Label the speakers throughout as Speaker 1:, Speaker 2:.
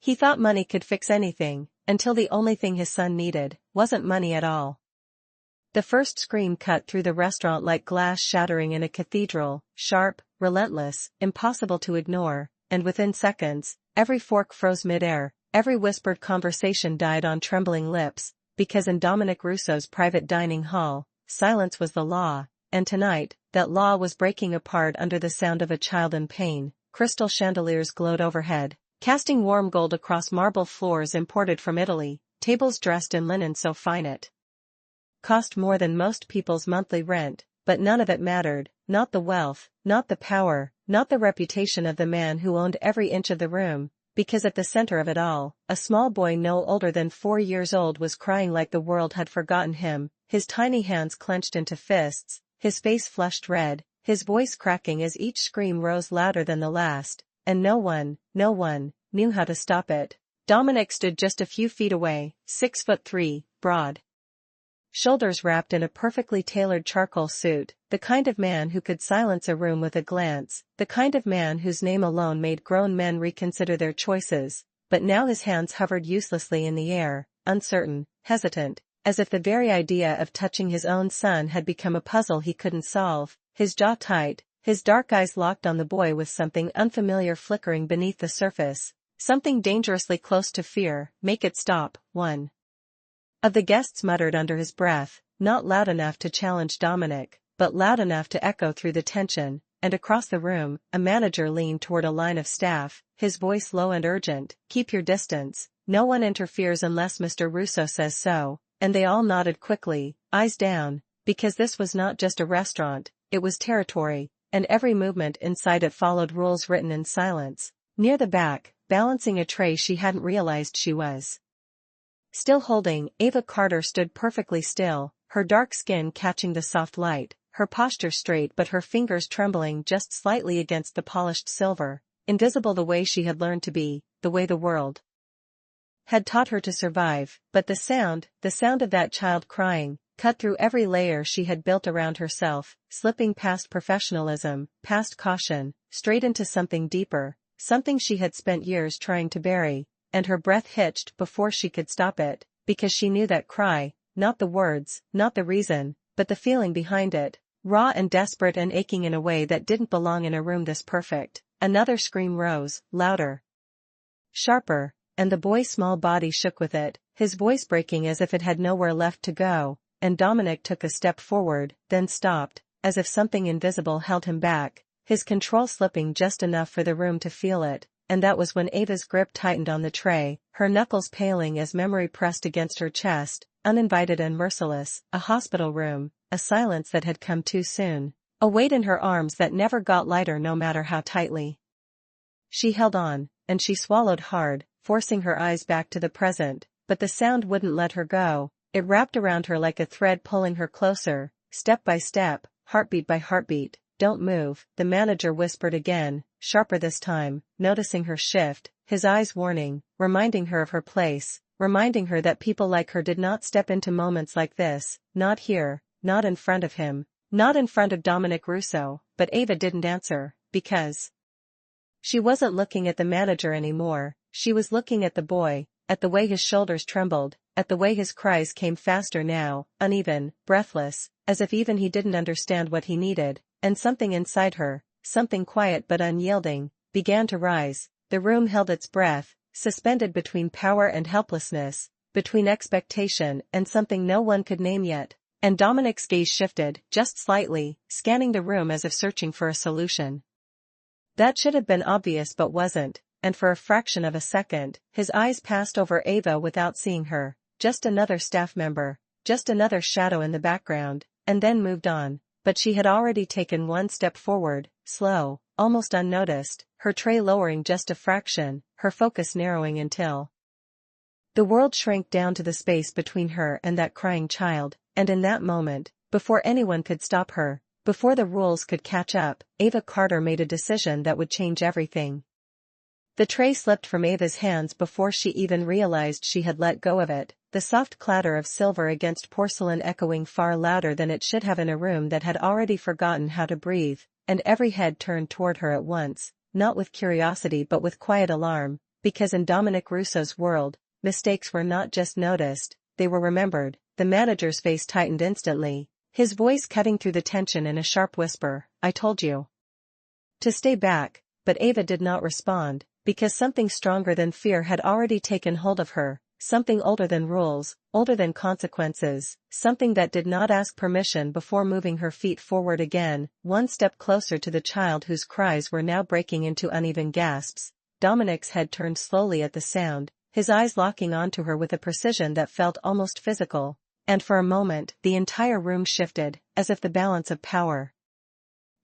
Speaker 1: He thought money could fix anything, until the only thing his son needed wasn't money at all. The first scream cut through the restaurant like glass shattering in a cathedral, sharp, relentless, impossible to ignore, and within seconds, every fork froze midair, every whispered conversation died on trembling lips, because in Dominic Russo's private dining hall, silence was the law, and tonight, that law was breaking apart under the sound of a child in pain. Crystal chandeliers glowed overhead, casting warm gold across marble floors imported from Italy, tables dressed in linen so fine it cost more than most people's monthly rent, but none of it mattered, not the wealth, not the power, not the reputation of the man who owned every inch of the room, because at the center of it all, a small boy no older than 4 years old was crying like the world had forgotten him, his tiny hands clenched into fists, his face flushed red, his voice cracking as each scream rose louder than the last, and no one, knew how to stop it. Dominic stood just a few feet away, 6'3", broad shoulders wrapped in a perfectly tailored charcoal suit, the kind of man who could silence a room with a glance, the kind of man whose name alone made grown men reconsider their choices, but now his hands hovered uselessly in the air, uncertain, hesitant, as if the very idea of touching his own son had become a puzzle he couldn't solve, his jaw tight, his dark eyes locked on the boy with something unfamiliar flickering beneath the surface, something dangerously close to fear. "Make it stop," one of the guests muttered under his breath, not loud enough to challenge Dominic, but loud enough to echo through the tension, and across the room, a manager leaned toward a line of staff, his voice low and urgent, "Keep your distance, no one interferes unless Mr. Russo says so," and they all nodded quickly, eyes down, because this was not just a restaurant, it was territory, and every movement inside it followed rules written in silence. Near the back, balancing a tray she hadn't realized she was still holding, Ava Carter stood perfectly still, her dark skin catching the soft light, her posture straight but her fingers trembling just slightly against the polished silver, invisible the way she had learned to be, the way the world had taught her to survive, but the sound of that child crying, cut through every layer she had built around herself, slipping past professionalism, past caution, straight into something deeper, something she had spent years trying to bury. And her breath hitched before she could stop it, because she knew that cry, not the words, not the reason, but the feeling behind it, raw and desperate and aching in a way that didn't belong in a room this perfect. Another scream rose, louder, sharper, and the boy's small body shook with it, his voice breaking as if it had nowhere left to go, and Dominic took a step forward, then stopped, as if something invisible held him back, his control slipping just enough for the room to feel it. And that was when Ava's grip tightened on the tray, her knuckles paling as memory pressed against her chest, uninvited and merciless, a hospital room, a silence that had come too soon, a weight in her arms that never got lighter no matter how tightly she held on, and she swallowed hard, forcing her eyes back to the present, but the sound wouldn't let her go, it wrapped around her like a thread pulling her closer, step by step, heartbeat by heartbeat. "Don't move," the manager whispered again, sharper this time, noticing her shift, his eyes warning, reminding her of her place, reminding her that people like her did not step into moments like this, not here, not in front of him, not in front of Dominic Russo. But Ava didn't answer, because she wasn't looking at the manager anymore, she was looking at the boy, at the way his shoulders trembled, at the way his cries came faster now, uneven, breathless, as if even he didn't understand what he needed. And something inside her, something quiet but unyielding, began to rise. The room held its breath, suspended between power and helplessness, between expectation and something no one could name yet. And Dominic's gaze shifted, just slightly, scanning the room as if searching for a solution. That should have been obvious but wasn't, and for a fraction of a second, his eyes passed over Ava without seeing her, just another staff member, just another shadow in the background, and then moved on. But she had already taken one step forward, slow, almost unnoticed, her tray lowering just a fraction, her focus narrowing until the world shrank down to the space between her and that crying child, and in that moment, before anyone could stop her, before the rules could catch up, Ava Carter made a decision that would change everything. The tray slipped from Ava's hands before she even realized she had let go of it, the soft clatter of silver against porcelain echoing far louder than it should have in a room that had already forgotten how to breathe, and every head turned toward her at once, not with curiosity but with quiet alarm, because in Dominic Russo's world, mistakes were not just noticed, they were remembered. The manager's face tightened instantly, his voice cutting through the tension in a sharp whisper. I told you to stay back, but Ava did not respond, because something stronger than fear had already taken hold of her, something older than rules, older than consequences, something that did not ask permission before moving her feet forward again, one step closer to the child whose cries were now breaking into uneven gasps. Dominic's head turned slowly at the sound, his eyes locking onto her with a precision that felt almost physical, and for a moment the entire room shifted, as if the balance of power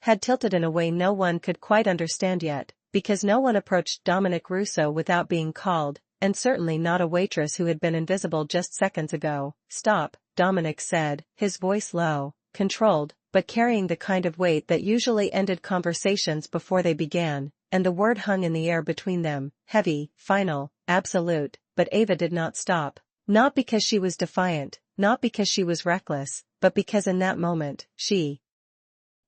Speaker 1: had tilted in a way no one could quite understand yet, because no one approached Dominic Russo without being called, and certainly not a waitress who had been invisible just seconds ago. Stop, Dominic said, his voice low, controlled, but carrying the kind of weight that usually ended conversations before they began, and the word hung in the air between them, heavy, final, absolute. But Ava did not stop. Not because she was defiant, not because she was reckless, but because in that moment, she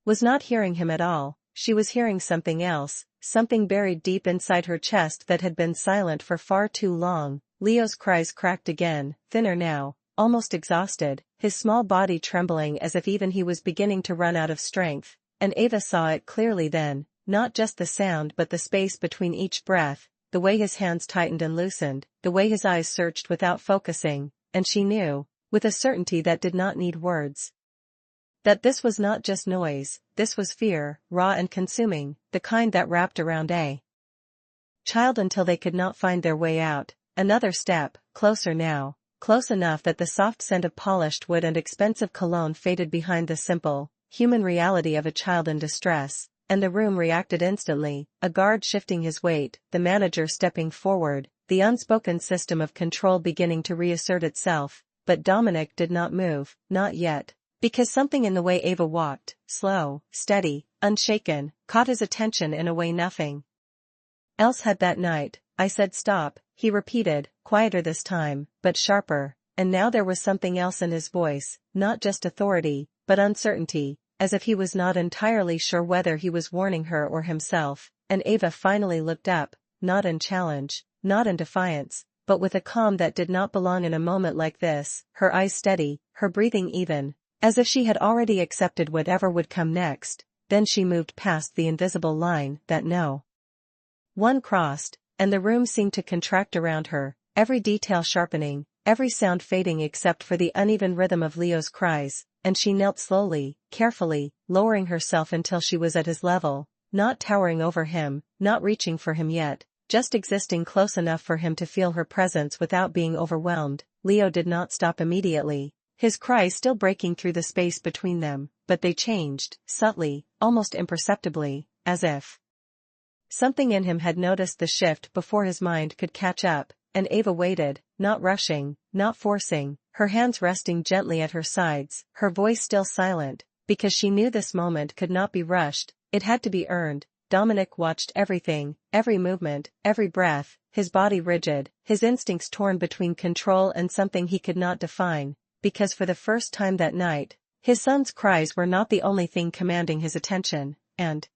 Speaker 1: was not hearing him at all. She was hearing something else, something buried deep inside her chest that had been silent for far too long. Leo's cries cracked again, thinner now, almost exhausted, his small body trembling as if even he was beginning to run out of strength, and Ava saw it clearly then, not just the sound but the space between each breath, the way his hands tightened and loosened, the way his eyes searched without focusing, and she knew, with a certainty that did not need words, that this was not just noise, this was fear, raw and consuming, the kind that wrapped around a child until they could not find their way out. Another step, closer now, close enough that the soft scent of polished wood and expensive cologne faded behind the simple, human reality of a child in distress, and the room reacted instantly, a guard shifting his weight, the manager stepping forward, the unspoken system of control beginning to reassert itself, but Dominic did not move, not yet. Because something in the way Ava walked, slow, steady, unshaken, caught his attention in a way nothing else had that night. I said stop, he repeated, quieter this time, but sharper, and now there was something else in his voice, not just authority, but uncertainty, as if he was not entirely sure whether he was warning her or himself, and Ava finally looked up, not in challenge, not in defiance, but with a calm that did not belong in a moment like this, her eyes steady, her breathing even, as if she had already accepted whatever would come next. Then she moved past the invisible line that no one crossed, and the room seemed to contract around her, every detail sharpening, every sound fading except for the uneven rhythm of Leo's cries, and she knelt slowly, carefully, lowering herself until she was at his level, not towering over him, not reaching for him yet, just existing close enough for him to feel her presence without being overwhelmed. Leo did not stop immediately, his cries still breaking through the space between them, but they changed, subtly, almost imperceptibly, as if something in him had noticed the shift before his mind could catch up, and Ava waited, not rushing, not forcing, her hands resting gently at her sides, her voice still silent, because she knew this moment could not be rushed, it had to be earned. Dominic watched everything, every movement, every breath, his body rigid, his instincts torn between control and something he could not define, because for the first time that night, his son's cries were not the only thing commanding his attention, and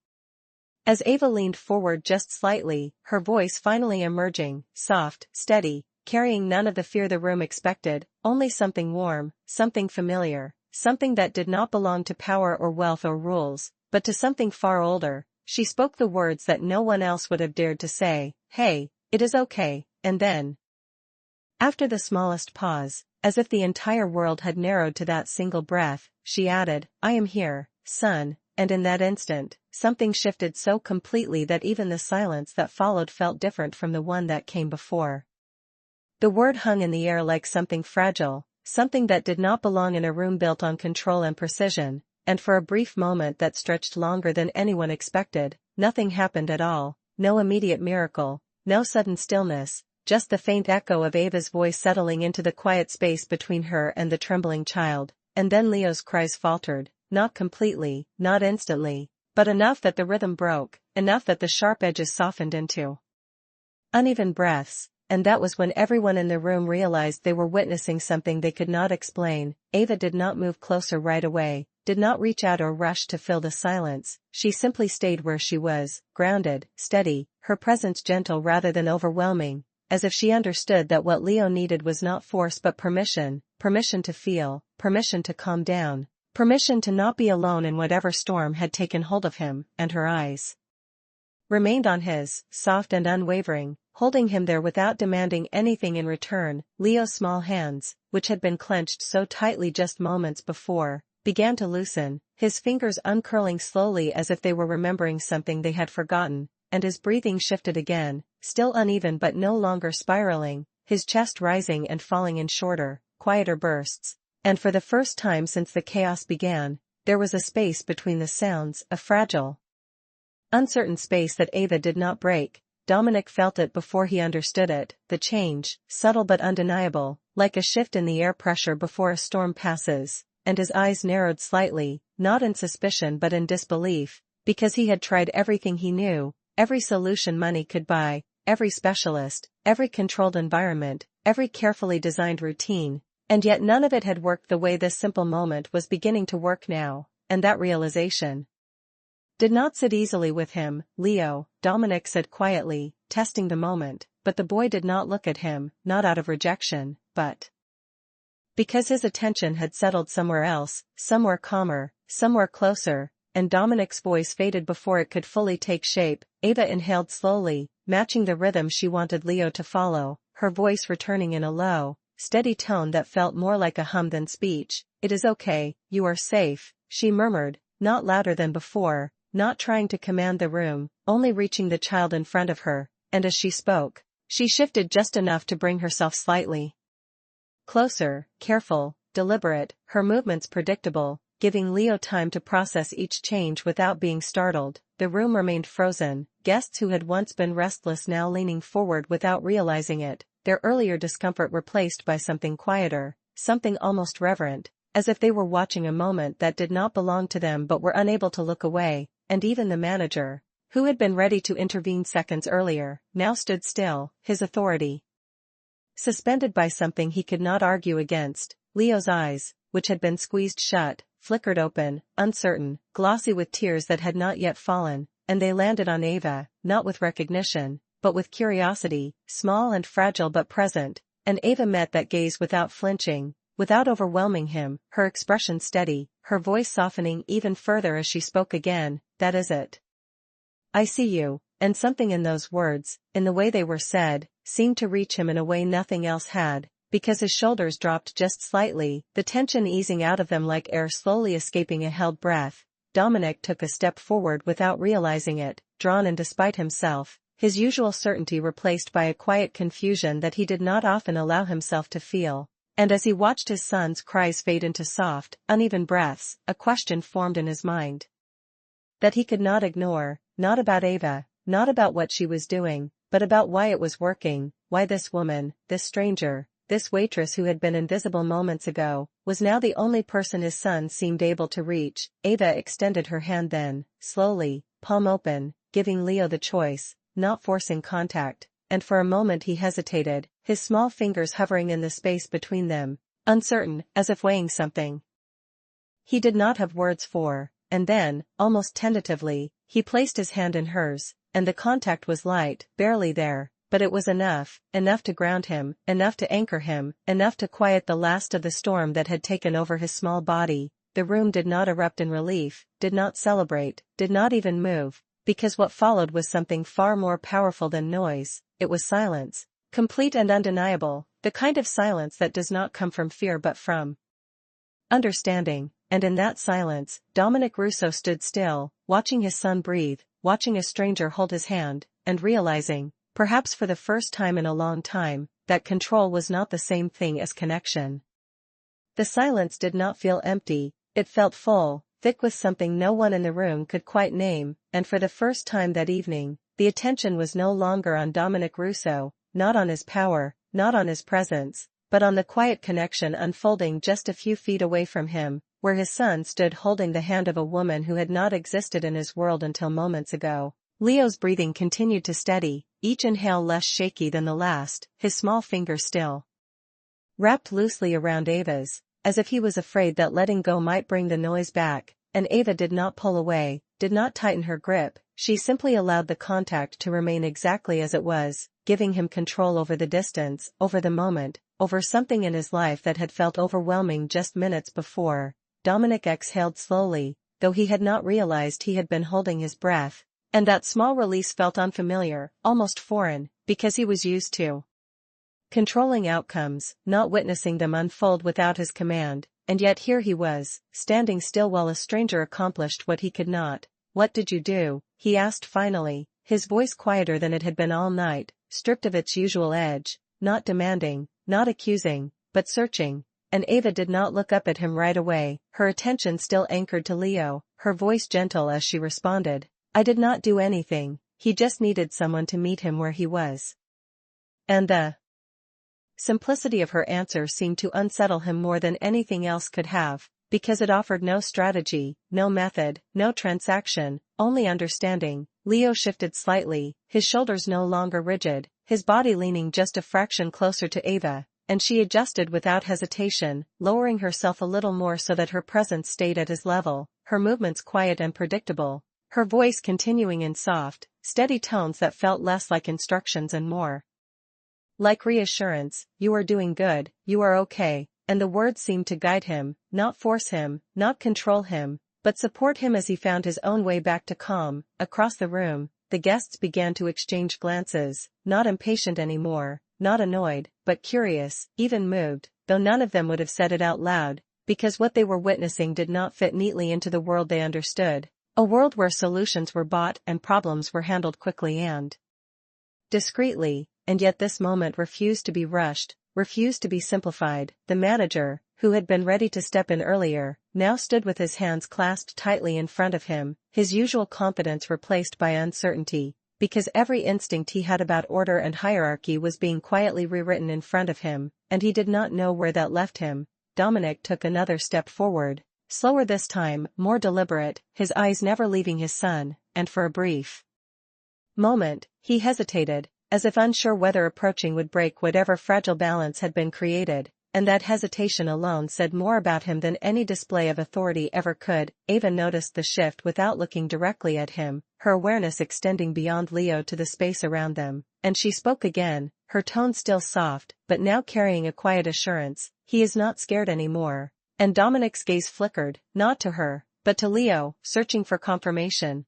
Speaker 1: as Ava leaned forward just slightly, her voice finally emerging, soft, steady, carrying none of the fear the room expected, only something warm, something familiar, something that did not belong to power or wealth or rules, but to something far older, she spoke the words that no one else would have dared to say, "Hey, it is okay," and then, after the smallest pause, as if the entire world had narrowed to that single breath, she added, "I am here, son," and in that instant, something shifted so completely that even the silence that followed felt different from the one that came before. The word hung in the air like something fragile, something that did not belong in a room built on control and precision, and for a brief moment that stretched longer than anyone expected, nothing happened at all, no immediate miracle, no sudden stillness, just the faint echo of Ava's voice settling into the quiet space between her and the trembling child, and then Leo's cries faltered, not completely, not instantly, but enough that the rhythm broke, enough that the sharp edges softened into uneven breaths, and that was when everyone in the room realized they were witnessing something they could not explain. Ava did not move closer right away, did not reach out or rush to fill the silence. She simply stayed where she was, grounded, steady, her presence gentle rather than overwhelming, as if she understood that what Leo needed was not force but permission, permission to feel, permission to calm down, permission to not be alone in whatever storm had taken hold of him, and her eyes remained on his, soft and unwavering, holding him there without demanding anything in return. Leo's small hands, which had been clenched so tightly just moments before, began to loosen, his fingers uncurling slowly as if they were remembering something they had forgotten, and his breathing shifted again, still uneven but no longer spiraling, his chest rising and falling in shorter, quieter bursts, and for the first time since the chaos began, there was a space between the sounds, a fragile, uncertain space that Ava did not break. Dominic felt it before he understood it, the change, subtle but undeniable, like a shift in the air pressure before a storm passes, and his eyes narrowed slightly, not in suspicion but in disbelief, because he had tried everything he knew, every solution money could buy, every specialist, every controlled environment, every carefully designed routine, and yet none of it had worked the way this simple moment was beginning to work now, and that realization did not sit easily with him. "Leo," Dominic said quietly, testing the moment, but the boy did not look at him, not out of rejection, but because his attention had settled somewhere else, somewhere calmer, somewhere closer, and Dominic's voice faded before it could fully take shape. Ava inhaled slowly, matching the rhythm she wanted Leo to follow, her voice returning in a low, steady tone that felt more like a hum than speech. "It is okay, you are safe," she murmured, not louder than before, not trying to command the room, only reaching the child in front of her, and as she spoke, she shifted just enough to bring herself slightly closer, careful, deliberate, her movements predictable, giving Leo time to process each change without being startled. The room remained frozen, guests who had once been restless now leaning forward without realizing it, their earlier discomfort replaced by something quieter, something almost reverent, as if they were watching a moment that did not belong to them but were unable to look away. And even the manager, who had been ready to intervene seconds earlier, now stood still, his authority suspended by something he could not argue against. Leo's eyes, which had been squeezed shut, flickered open, uncertain, glossy with tears that had not yet fallen, and they landed on Ava, not with recognition, but with curiosity, small and fragile but present, and Ava met that gaze without flinching, without overwhelming him, her expression steady, her voice softening even further as she spoke again. "That is it. I see you," and something in those words, in the way they were said, seemed to reach him in a way nothing else had, because his shoulders dropped just slightly, the tension easing out of them like air slowly escaping a held breath. Dominic took a step forward without realizing it, drawn in despite himself, his usual certainty replaced by a quiet confusion that he did not often allow himself to feel. And as he watched his son's cries fade into soft, uneven breaths, a question formed in his mind that he could not ignore, not about Ava, not about what she was doing, but about why it was working, why this woman, this stranger, this waitress who had been invisible moments ago, was now the only person his son seemed able to reach. Ava extended her hand then, slowly, palm open, giving Leo the choice, not forcing contact, and for a moment he hesitated, his small fingers hovering in the space between them, uncertain, as if weighing something he did not have words for. And then, almost tentatively, he placed his hand in hers, and the contact was light, barely there, but it was enough to ground him, enough to anchor him, enough to quiet the last of the storm that had taken over his small body. The room did not erupt in relief, did not celebrate, did not even move, because what followed was something far more powerful than noise. It was silence, complete and undeniable, the kind of silence that does not come from fear but from understanding. And in that silence, Dominic Russo stood still, watching his son breathe, watching a stranger hold his hand, and realizing, perhaps for the first time in a long time, that control was not the same thing as connection. The silence did not feel empty, it felt full, thick with something no one in the room could quite name, and for the first time that evening, the attention was no longer on Dominic Russo, not on his power, not on his presence, but on the quiet connection unfolding just a few feet away from him, where his son stood holding the hand of a woman who had not existed in his world until moments ago. Leo's breathing continued to steady, each inhale less shaky than the last, his small finger still wrapped loosely around Ava's, as if he was afraid that letting go might bring the noise back, and Ava did not pull away, did not tighten her grip, she simply allowed the contact to remain exactly as it was, giving him control over the distance, over the moment, over something in his life that had felt overwhelming just minutes before. Dominic exhaled slowly, though he had not realized he had been holding his breath, and that small release felt unfamiliar, almost foreign, because he was used to controlling outcomes, not witnessing them unfold without his command, and yet here he was, standing still while a stranger accomplished what he could not. "What did you do?" he asked finally, his voice quieter than it had been all night, stripped of its usual edge, not demanding, not accusing, but searching, and Ava did not look up at him right away, her attention still anchored to Leo, her voice gentle as she responded, "I did not do anything, he just needed someone to meet him where he was." And the simplicity of her answer seemed to unsettle him more than anything else could have, because it offered no strategy, no method, no transaction, only understanding. Leo shifted slightly, his shoulders no longer rigid, his body leaning just a fraction closer to Ava, and she adjusted without hesitation, lowering herself a little more so that her presence stayed at his level, her movements quiet and predictable, her voice continuing in soft, steady tones that felt less like instructions and more like reassurance. "You are doing good, you are okay," and the words seemed to guide him, not force him, not control him, but support him as he found his own way back to calm. Across the room, the guests began to exchange glances, not impatient anymore, not annoyed, but curious, even moved, though none of them would have said it out loud, because what they were witnessing did not fit neatly into the world they understood, a world where solutions were bought and problems were handled quickly and discreetly. And yet this moment refused to be rushed, refused to be simplified. The manager, who had been ready to step in earlier, now stood with his hands clasped tightly in front of him, his usual confidence replaced by uncertainty, because every instinct he had about order and hierarchy was being quietly rewritten in front of him, and he did not know where that left him. Dominic took another step forward, slower this time, more deliberate, his eyes never leaving his son, and for a brief moment, he hesitated, as if unsure whether approaching would break whatever fragile balance had been created, and that hesitation alone said more about him than any display of authority ever could. Ava noticed the shift without looking directly at him, her awareness extending beyond Leo to the space around them, and she spoke again, her tone still soft, but now carrying a quiet assurance, "He is not scared anymore." And Dominic's gaze flickered, not to her, but to Leo, searching for confirmation.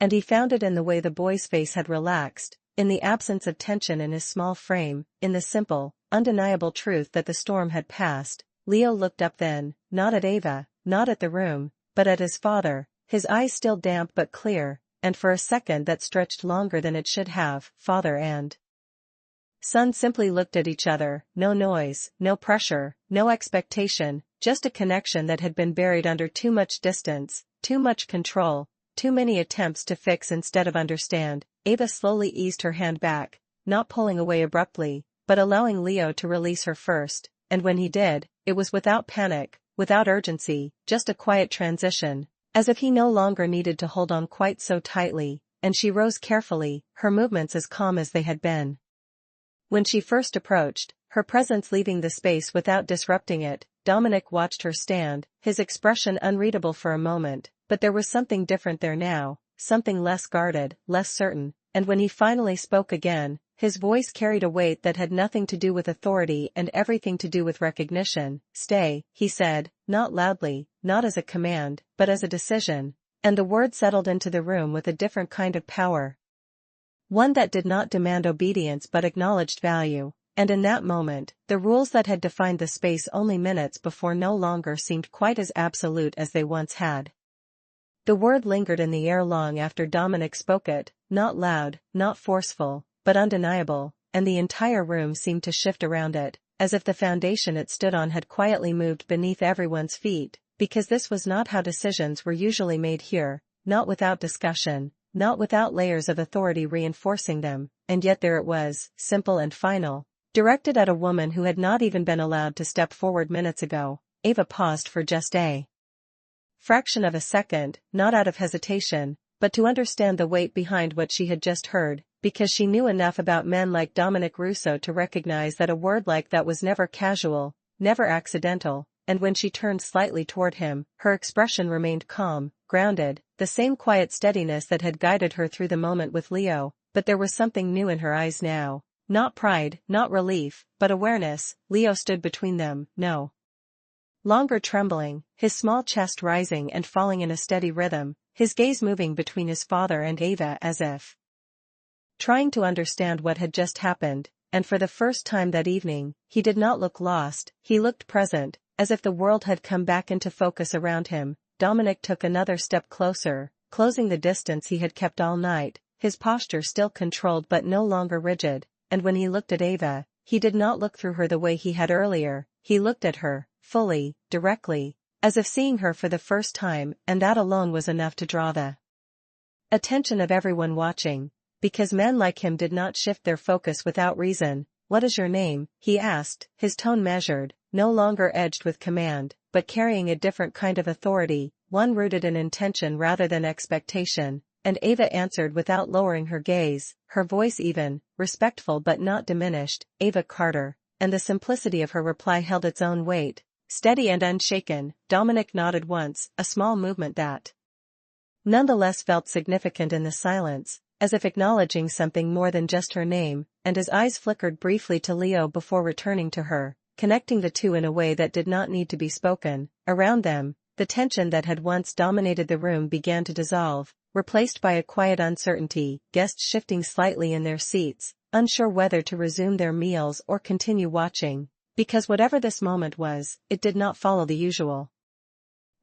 Speaker 1: And he found it in the way the boy's face had relaxed, in the absence of tension in his small frame, in the simple, undeniable truth that the storm had passed. Leo looked up then, not at Ava, not at the room, but at his father, his eyes still damp but clear, and for a second that stretched longer than it should have. Father and son simply looked at each other, no noise, no pressure, no expectation, just a connection that had been buried under too much distance, too much control, too many attempts to fix instead of understand. Ava slowly eased her hand back, not pulling away abruptly, but allowing Leo to release her first, and when he did, it was without panic, without urgency, just a quiet transition, as if he no longer needed to hold on quite so tightly, and she rose carefully, her movements as calm as they had been when she first approached, her presence leaving the space without disrupting it. Dominic watched her stand, his expression unreadable for a moment, but there was something different there now, something less guarded, less certain, and when he finally spoke again, his voice carried a weight that had nothing to do with authority and everything to do with recognition. "Stay," he said, not loudly, not as a command, but as a decision, and the word settled into the room with a different kind of power. One that did not demand obedience but acknowledged value, and in that moment, the rules that had defined the space only minutes before no longer seemed quite as absolute as they once had. The word lingered in the air long after Dominic spoke it, not loud, not forceful, but undeniable, and the entire room seemed to shift around it, as if the foundation it stood on had quietly moved beneath everyone's feet, because this was not how decisions were usually made here, not without discussion, not without layers of authority reinforcing them, and yet there it was, simple and final, directed at a woman who had not even been allowed to step forward minutes ago. Ava paused for just a fraction of a second, not out of hesitation, but to understand the weight behind what she had just heard, because she knew enough about men like Dominic Russo to recognize that a word like that was never casual, never accidental, and when she turned slightly toward him, her expression remained calm, grounded, the same quiet steadiness that had guided her through the moment with Leo, but there was something new in her eyes now. Not pride, not relief, but awareness. Leo stood between them, no longer trembling, his small chest rising and falling in a steady rhythm, his gaze moving between his father and Ava as if trying to understand what had just happened, and for the first time that evening, he did not look lost, he looked present, as if the world had come back into focus around him. Dominic took another step closer, closing the distance he had kept all night, his posture still controlled but no longer rigid, and when he looked at Ava, he did not look through her the way he had earlier, he looked at her, fully, directly, as if seeing her for the first time, and that alone was enough to draw the attention of everyone watching, because men like him did not shift their focus without reason. "What is your name?" he asked, his tone measured, no longer edged with command, but carrying a different kind of authority, one rooted in intention rather than expectation, and Ava answered without lowering her gaze, her voice even, respectful but not diminished, "Ava Carter," and the simplicity of her reply held its own weight. Steady and unshaken, Dominic nodded once, a small movement that nonetheless felt significant in the silence, as if acknowledging something more than just her name, and his eyes flickered briefly to Leo before returning to her, connecting the two in a way that did not need to be spoken. Around them, the tension that had once dominated the room began to dissolve, replaced by a quiet uncertainty, guests shifting slightly in their seats, unsure whether to resume their meals or continue watching, because whatever this moment was, it did not follow the usual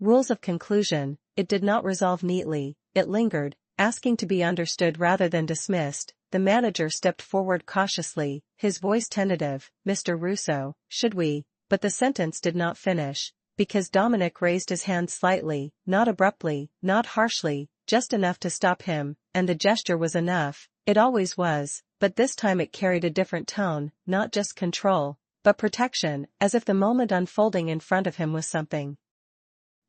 Speaker 1: rules of conclusion, it did not resolve neatly, it lingered, asking to be understood rather than dismissed. The manager stepped forward cautiously, his voice tentative, "Mr. Russo, should we?" But the sentence did not finish, because Dominic raised his hand slightly, not abruptly, not harshly, just enough to stop him, and the gesture was enough, it always was, but this time it carried a different tone, not just control, but protection, as if the moment unfolding in front of him was something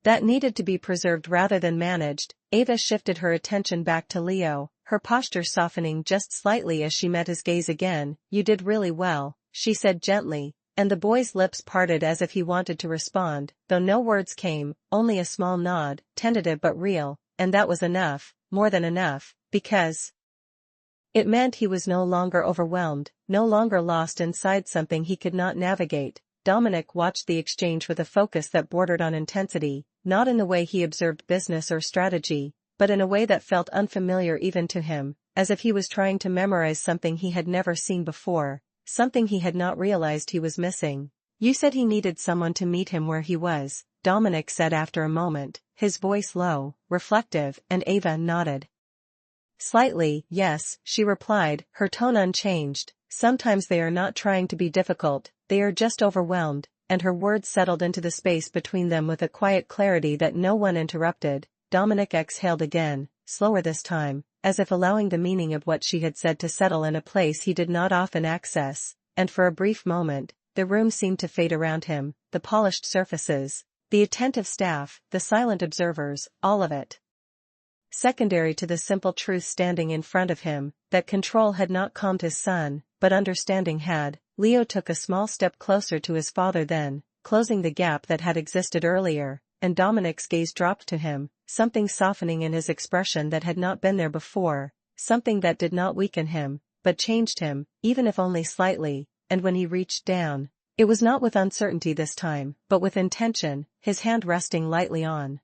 Speaker 1: that needed to be preserved rather than managed. Ava shifted her attention back to Leo, her posture softening just slightly as she met his gaze again. "You did really well," she said gently, and the boy's lips parted as if he wanted to respond, though no words came, only a small nod, tentative but real, and that was enough, more than enough, because it meant he was no longer overwhelmed, no longer lost inside something he could not navigate. Dominic watched the exchange with a focus that bordered on intensity, not in the way he observed business or strategy, but in a way that felt unfamiliar even to him, as if he was trying to memorize something he had never seen before, something he had not realized he was missing. "You said he needed someone to meet him where he was," Dominic said after a moment, his voice low, reflective, and Ava nodded slightly. "Yes," she replied, her tone unchanged. "Sometimes they are not trying to be difficult, they are just overwhelmed," and her words settled into the space between them with a quiet clarity that no one interrupted. Dominic exhaled again, slower this time, as if allowing the meaning of what she had said to settle in a place he did not often access, and for a brief moment, the room seemed to fade around him, the polished surfaces, the attentive staff, the silent observers, all of it secondary to the simple truth standing in front of him, that control had not calmed his son, but understanding had. Leo took a small step closer to his father then, closing the gap that had existed earlier, and Dominic's gaze dropped to him, something softening in his expression that had not been there before, something that did not weaken him, but changed him, even if only slightly, and when he reached down, it was not with uncertainty this time, but with intention, his hand resting lightly on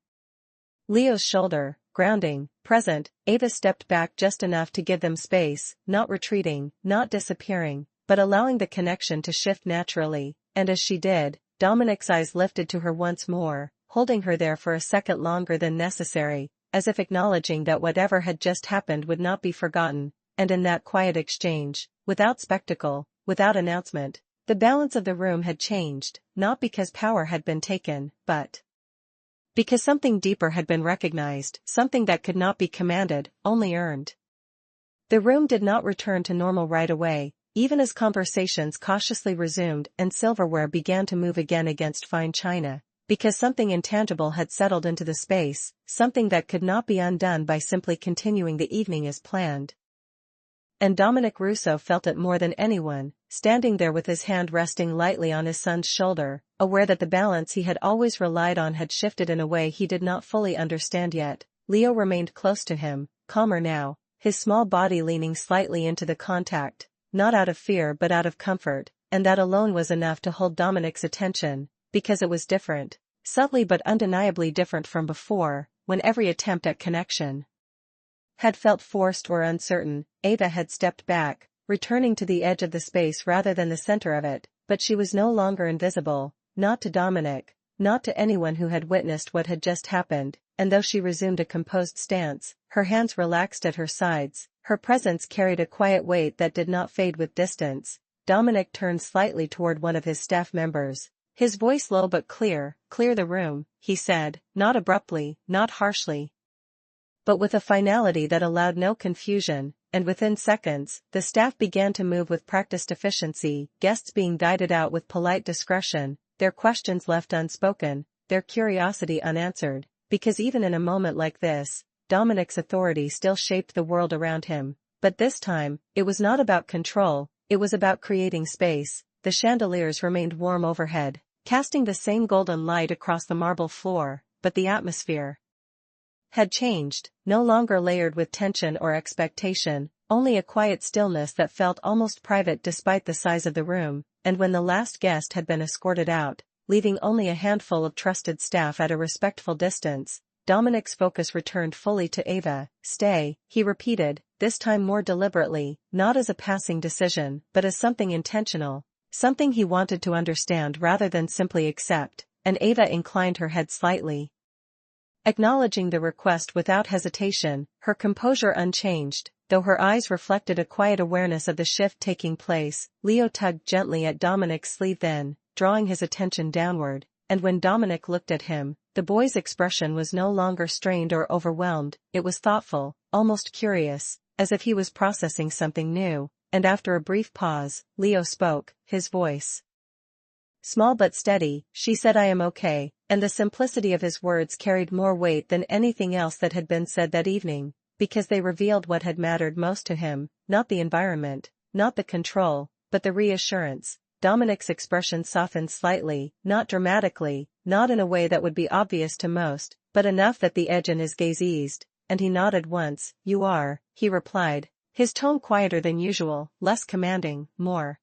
Speaker 1: Leo's shoulder, grounding, present. Ava stepped back just enough to give them space, not retreating, not disappearing, but allowing the connection to shift naturally, and as she did, Dominic's eyes lifted to her once more, holding her there for a second longer than necessary, as if acknowledging that whatever had just happened would not be forgotten, and in that quiet exchange, without spectacle, without announcement, the balance of the room had changed, not because power had been taken, but because something deeper had been recognized, something that could not be commanded, only earned. The room did not return to normal right away, even as conversations cautiously resumed and silverware began to move again against fine china, because something intangible had settled into the space, something that could not be undone by simply continuing the evening as planned. And Dominic Russo felt it more than anyone, standing there with his hand resting lightly on his son's shoulder, aware that the balance he had always relied on had shifted in a way he did not fully understand yet. Leo remained close to him, calmer now, his small body leaning slightly into the contact, not out of fear but out of comfort, and that alone was enough to hold Dominic's attention, because it was different, subtly but undeniably different from before, when every attempt at connection had felt forced or uncertain. Ava had stepped back, returning to the edge of the space rather than the center of it, but she was no longer invisible, not to Dominic, not to anyone who had witnessed what had just happened, and though she resumed a composed stance, her hands relaxed at her sides, her presence carried a quiet weight that did not fade with distance. Dominic turned slightly toward one of his staff members. His voice low but clear. "Clear the room," he said, not abruptly, not harshly, but with a finality that allowed no confusion, and within seconds, the staff began to move with practiced efficiency, guests being guided out with polite discretion, their questions left unspoken, their curiosity unanswered, because even in a moment like this, Dominic's authority still shaped the world around him. But this time, it was not about control, it was about creating space. The chandeliers remained warm overhead, casting the same golden light across the marble floor, but the atmosphere had changed, no longer layered with tension or expectation, only a quiet stillness that felt almost private despite the size of the room. And when the last guest had been escorted out, leaving only a handful of trusted staff at a respectful distance, Dominic's focus returned fully to Ava. "Stay," he repeated, this time more deliberately, not as a passing decision, but as something intentional, something he wanted to understand rather than simply accept, and Ava inclined her head slightly, acknowledging the request without hesitation, her composure unchanged, though her eyes reflected a quiet awareness of the shift taking place. Leo tugged gently at Dominic's sleeve then, drawing his attention downward, and when Dominic looked at him, the boy's expression was no longer strained or overwhelmed, it was thoughtful, almost curious, as if he was processing something new, and after a brief pause, Leo spoke, his voice small but steady. "She said I am okay," and the simplicity of his words carried more weight than anything else that had been said that evening, because they revealed what had mattered most to him, not the environment, not the control, but the reassurance. Dominic's expression softened slightly, not dramatically, not in a way that would be obvious to most, but enough that the edge in his gaze eased, and he nodded once. "You are," he replied, his tone quieter than usual, less commanding, more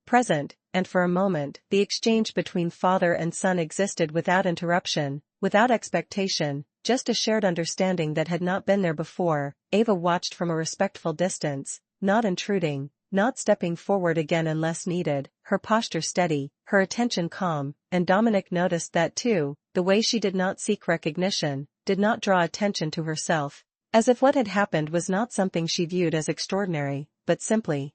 Speaker 1: present, and for a moment, the exchange between father and son existed without interruption, without expectation, just a shared understanding that had not been there before. Ava watched from a respectful distance, not intruding, not stepping forward again unless needed, her posture steady, her attention calm, and Dominic noticed that too, the way she did not seek recognition, did not draw attention to herself, as if what had happened was not something she viewed as extraordinary, but simply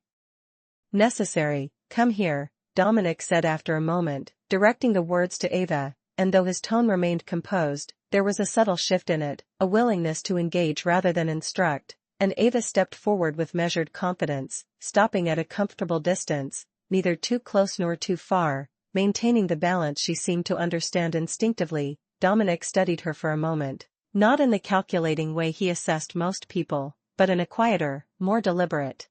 Speaker 1: necessary. "Come here," Dominic said after a moment, directing the words to Ava, and though his tone remained composed, there was a subtle shift in it, a willingness to engage rather than instruct, and Ava stepped forward with measured confidence, stopping at a comfortable distance, neither too close nor too far, maintaining the balance she seemed to understand instinctively. Dominic studied her for a moment, not in the calculating way he assessed most people, but in a quieter, more deliberate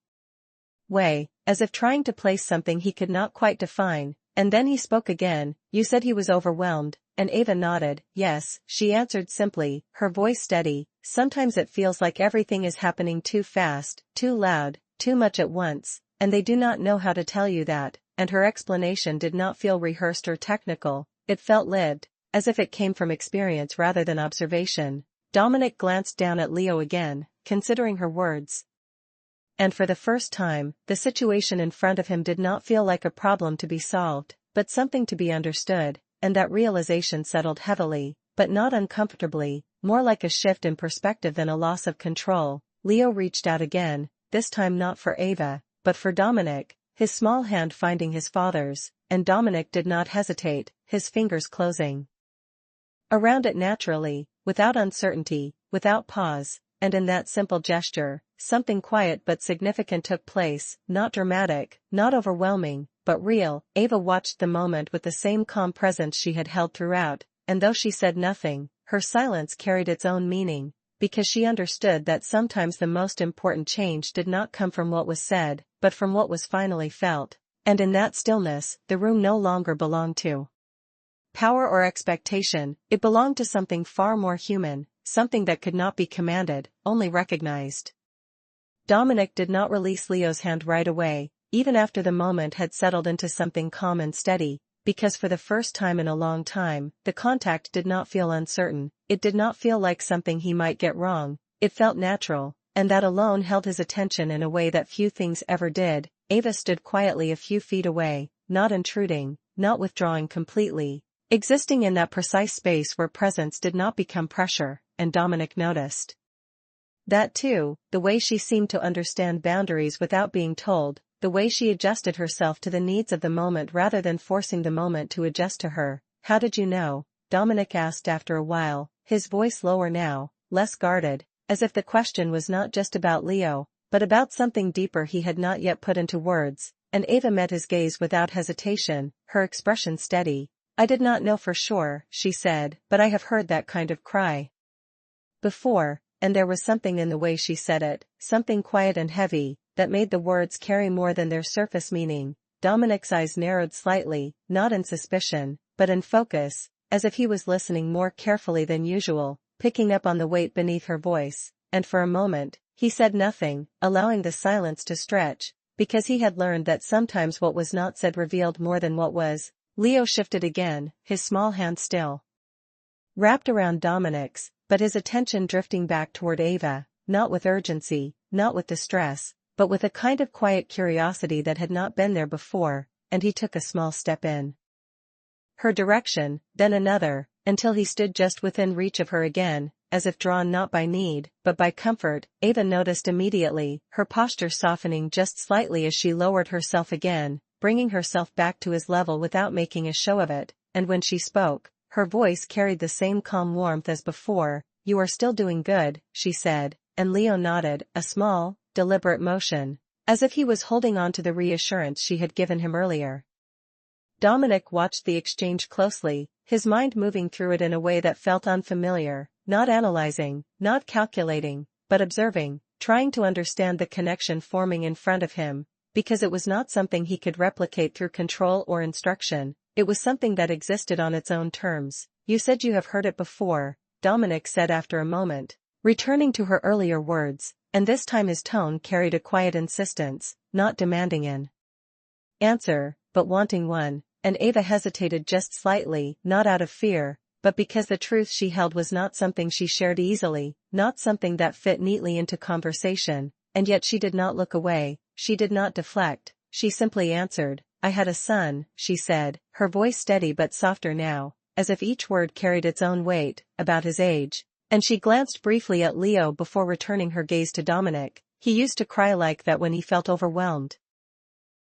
Speaker 1: way, as if trying to place something he could not quite define, and then he spoke again. "You said he was overwhelmed," and Ava nodded. "Yes," she answered simply, her voice steady. "Sometimes it feels like everything is happening too fast, too loud, too much at once, and they do not know how to tell you that," and her explanation did not feel rehearsed or technical, it felt lived, as if it came from experience rather than observation. Dominic glanced down at Leo again, considering her words. And for the first time, the situation in front of him did not feel like a problem to be solved, but something to be understood, and that realization settled heavily, but not uncomfortably, more like a shift in perspective than a loss of control. Leo reached out again, this time not for Ava, but for Dominic, his small hand finding his father's, and Dominic did not hesitate, his fingers closing around it naturally, without uncertainty, without pause, and in that simple gesture, something quiet but significant took place, not dramatic, not overwhelming, but real. Ava watched the moment with the same calm presence she had held throughout, and though she said nothing, her silence carried its own meaning. because she understood that sometimes the most important change did not come from what was said, but from what was finally felt. And in that stillness, the room no longer belonged to power or expectation, it belonged to something far more human, something that could not be commanded, only recognized. Dominic did not release Leo's hand right away, even after the moment had settled into something calm and steady, because for the first time in a long time, the contact did not feel uncertain, it did not feel like something he might get wrong, it felt natural, and that alone held his attention in a way that few things ever did. Ava stood quietly a few feet away, not intruding, not withdrawing completely, existing in that precise space where presence did not become pressure, and Dominic noticed that too, the way she seemed to understand boundaries without being told, the way she adjusted herself to the needs of the moment rather than forcing the moment to adjust to her. How did you know? Dominic asked after a while, his voice lower now, less guarded, as if the question was not just about Leo, but about something deeper he had not yet put into words, and Ava met his gaze without hesitation, her expression steady. I did not know for sure, she said, but I have heard that kind of cry before, and there was something in the way she said it, something quiet and heavy, that made the words carry more than their surface meaning. Dominic's eyes narrowed slightly, not in suspicion, but in focus, as if he was listening more carefully than usual, picking up on the weight beneath her voice, and for a moment, he said nothing, allowing the silence to stretch, because he had learned that sometimes what was not said revealed more than what was. Leo shifted again, his small hand still wrapped around Dominic's, but his attention drifting back toward Ava, not with urgency, not with distress, but with a kind of quiet curiosity that had not been there before, and he took a small step in her direction, then another, until he stood just within reach of her again, as if drawn not by need, but by comfort. Ava noticed immediately, her posture softening just slightly as she lowered herself again, bringing herself back to his level without making a show of it, and when she spoke, her voice carried the same calm warmth as before. You are still doing good, she said, and Leo nodded, a small, deliberate motion, as if he was holding on to the reassurance she had given him earlier. Dominic watched the exchange closely, his mind moving through it in a way that felt unfamiliar, not analyzing, not calculating, but observing, trying to understand the connection forming in front of him, because it was not something he could replicate through control or instruction, it was something that existed on its own terms. You said you have heard it before, Dominic said after a moment, returning to her earlier words, and this time his tone carried a quiet insistence, not demanding an answer, but wanting one, and Ava hesitated just slightly, not out of fear, but because the truth she held was not something she shared easily, not something that fit neatly into conversation, and yet she did not look away, she did not deflect, she simply answered. I had a son, she said, her voice steady but softer now, as if each word carried its own weight, about his age, and she glanced briefly at Leo before returning her gaze to Dominic. He used to cry like that when he felt overwhelmed.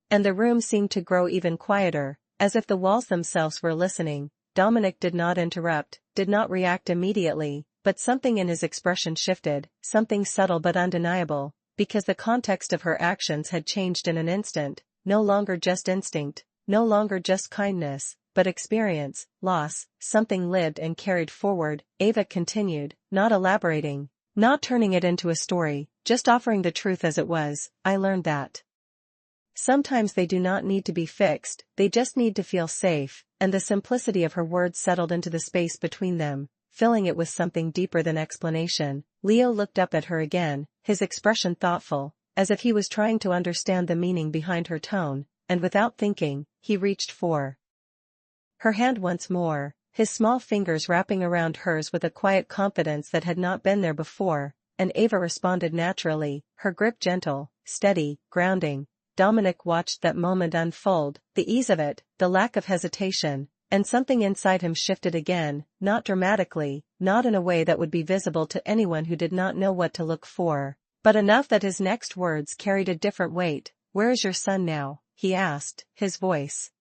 Speaker 1: And the room seemed to grow even quieter, as if the walls themselves were listening. Dominic did not interrupt, did not react immediately, but something in his expression shifted, something subtle but undeniable, because the context of her actions had changed in an instant, no longer just instinct, no longer just kindness, but experience, loss, something lived and carried forward. Ava continued, not elaborating, not turning it into a story, just offering the truth as it was. I learned that sometimes they do not need to be fixed, they just need to feel safe, and the simplicity of her words settled into the space between them, filling it with something deeper than explanation. Leo looked up at her again, his expression thoughtful, as if he was trying to understand the meaning behind her tone, and without thinking, he reached for her hand once more, his small fingers wrapping around hers with a quiet confidence that had not been there before, and Ava responded naturally, her grip gentle, steady, grounding. Dominic watched that moment unfold, the ease of it, the lack of hesitation, and something inside him shifted again, not dramatically, not in a way that would be visible to anyone who did not know what to look for, but enough that his next words carried a different weight. Where is your son now? He asked, his voice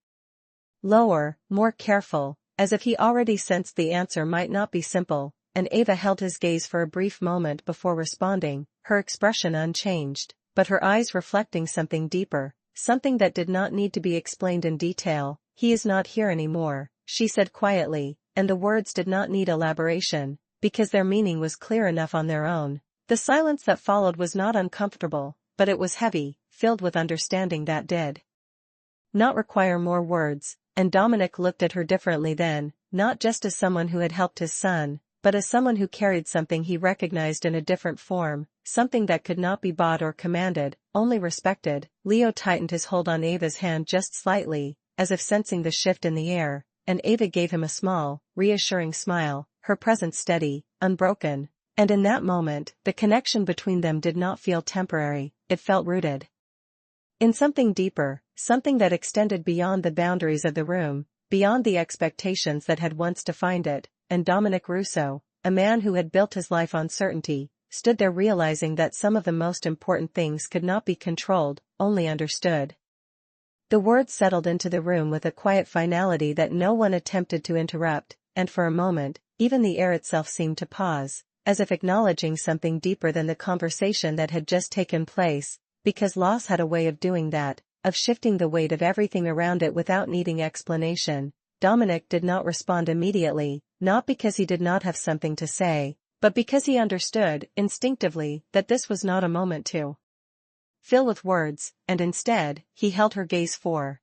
Speaker 1: lower, more careful, as if he already sensed the answer might not be simple, and Ava held his gaze for a brief moment before responding, her expression unchanged, but her eyes reflecting something deeper, something that did not need to be explained in detail. He is not here anymore, she said quietly, and the words did not need elaboration, because their meaning was clear enough on their own. The silence that followed was not uncomfortable, but it was heavy, filled with understanding that did not require more words, and Dominic looked at her differently then, not just as someone who had helped his son, but as someone who carried something he recognized in a different form, something that could not be bought or commanded, only respected. Leo tightened his hold on Ava's hand just slightly, as if sensing the shift in the air, and Ava gave him a small, reassuring smile, her presence steady, unbroken. And in that moment, the connection between them did not feel temporary, it felt rooted in something deeper, something that extended beyond the boundaries of the room, beyond the expectations that had once defined it. And Dominic Russo, a man who had built his life on certainty, stood there realizing that some of the most important things could not be controlled, only understood. The words settled into the room with a quiet finality that no one attempted to interrupt, and for a moment, even the air itself seemed to pause, as if acknowledging something deeper than the conversation that had just taken place, because loss had a way of doing that, of shifting the weight of everything around it without needing explanation. Dominic did not respond immediately, not because he did not have something to say, but because he understood, instinctively, that this was not a moment to fill with words, and instead, he held her gaze for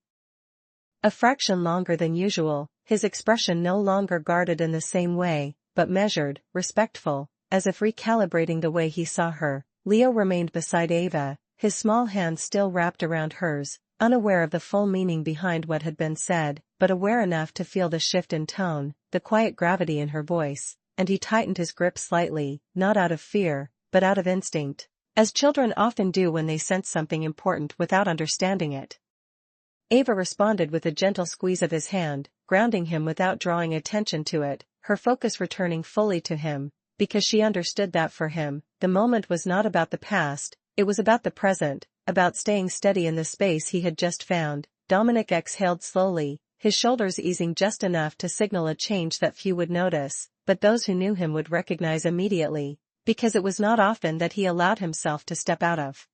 Speaker 1: a fraction longer than usual, his expression no longer guarded in the same way, but measured, respectful, as if recalibrating the way he saw her. Leo remained beside Ava, his small hand still wrapped around hers, unaware of the full meaning behind what had been said, but aware enough to feel the shift in tone, the quiet gravity in her voice, and he tightened his grip slightly, not out of fear, but out of instinct, as children often do when they sense something important without understanding it. Ava responded with a gentle squeeze of his hand, grounding him without drawing attention to it, her focus returning fully to him, because she understood that for him, the moment was not about the past, it was about the present, about staying steady in the space he had just found. Dominic exhaled slowly, his shoulders easing just enough to signal a change that few would notice, but those who knew him would recognize immediately, because it was not often that he allowed himself to step out of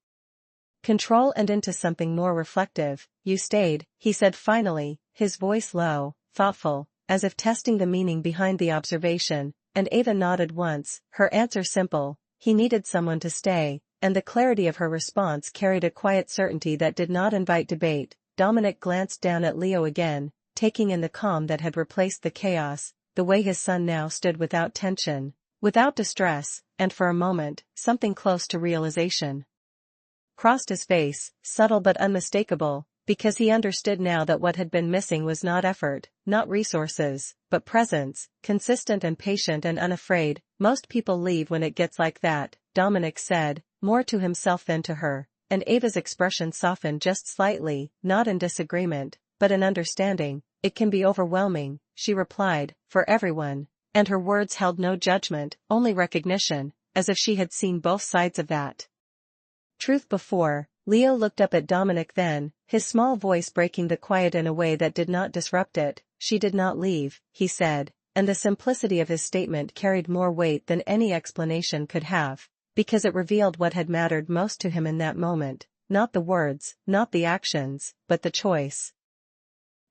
Speaker 1: control and into something more reflective. "You stayed," he said finally, his voice low, thoughtful, as if testing the meaning behind the observation, and Ava nodded once, her answer simple: he needed someone to stay. And the clarity of her response carried a quiet certainty that did not invite debate. Dominic glanced down at Leo again, taking in the calm that had replaced the chaos, the way his son now stood without tension, without distress, and for a moment, something close to realization crossed his face, subtle but unmistakable, because he understood now that what had been missing was not effort, not resources, but presence, consistent and patient and unafraid. "Most people leave when it gets like that," Dominic said, more to himself than to her, and Ava's expression softened just slightly, not in disagreement, but in understanding. "It can be overwhelming," she replied, "for everyone," and her words held no judgment, only recognition, as if she had seen both sides of that truth before. Leo looked up at Dominic then, his small voice breaking the quiet in a way that did not disrupt it. "She did not leave," he said, and the simplicity of his statement carried more weight than any explanation could have, because it revealed what had mattered most to him in that moment, not the words, not the actions, but the choice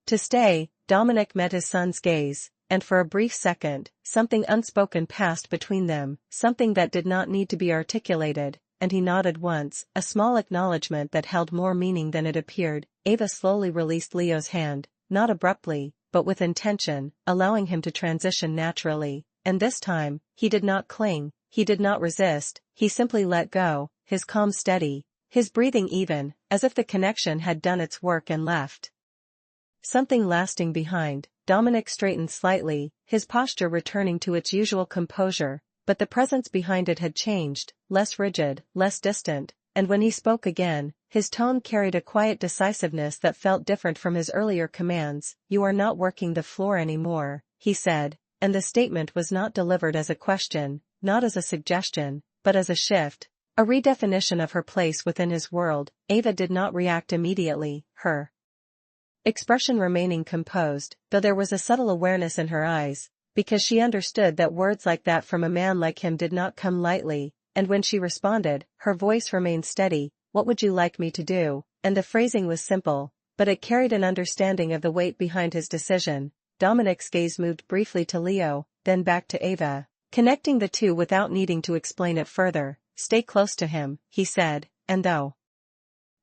Speaker 1: to stay. Dominic met his son's gaze, and for a brief second, something unspoken passed between them, something that did not need to be articulated, and he nodded once, a small acknowledgement that held more meaning than it appeared. Ava slowly released Leo's hand, not abruptly, but with intention, allowing him to transition naturally, and this time, he did not cling, he did not resist, he simply let go, his calm steady, his breathing even, as if the connection had done its work and left something lasting behind. Dominic straightened slightly, his posture returning to its usual composure, but the presence behind it had changed, less rigid, less distant, and when he spoke again, his tone carried a quiet decisiveness that felt different from his earlier commands. "You are not working the floor anymore," he said, and the statement was not delivered as a question, not as a suggestion, but as a shift, a redefinition of her place within his world. Ava did not react immediately, her expression remaining composed, though there was a subtle awareness in her eyes, because she understood that words like that from a man like him did not come lightly, and when she responded, her voice remained steady. "What would you like me to do?" And the phrasing was simple, but it carried an understanding of the weight behind his decision. Dominic's gaze moved briefly to Leo, then back to Ava. Connecting the two without needing to explain it further. Stay close to him, he said, and though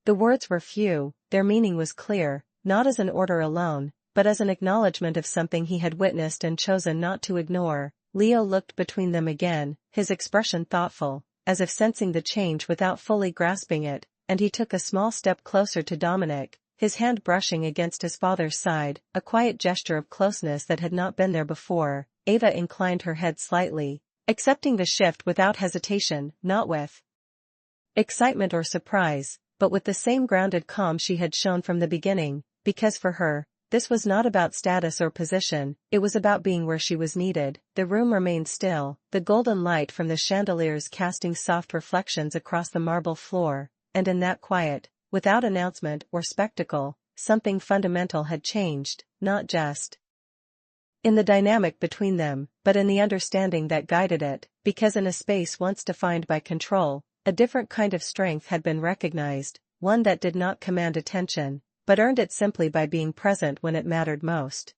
Speaker 1: the words were few, their meaning was clear, not as an order alone, but as an acknowledgement of something he had witnessed and chosen not to ignore. Leo looked between them again, his expression thoughtful, as if sensing the change without fully grasping it, and he took a small step closer to Dominic, his hand brushing against his father's side, a quiet gesture of closeness that had not been there before. Ava inclined her head slightly, accepting the shift without hesitation, not with excitement or surprise, but with the same grounded calm she had shown from the beginning, because for her, this was not about status or position, it was about being where she was needed. The room remained still, the golden light from the chandeliers casting soft reflections across the marble floor, and in that quiet, without announcement or spectacle, something fundamental had changed, not just in the dynamic between them, but in the understanding that guided it, because in a space once defined by control, a different kind of strength had been recognized, one that did not command attention, but earned it simply by being present when it mattered most.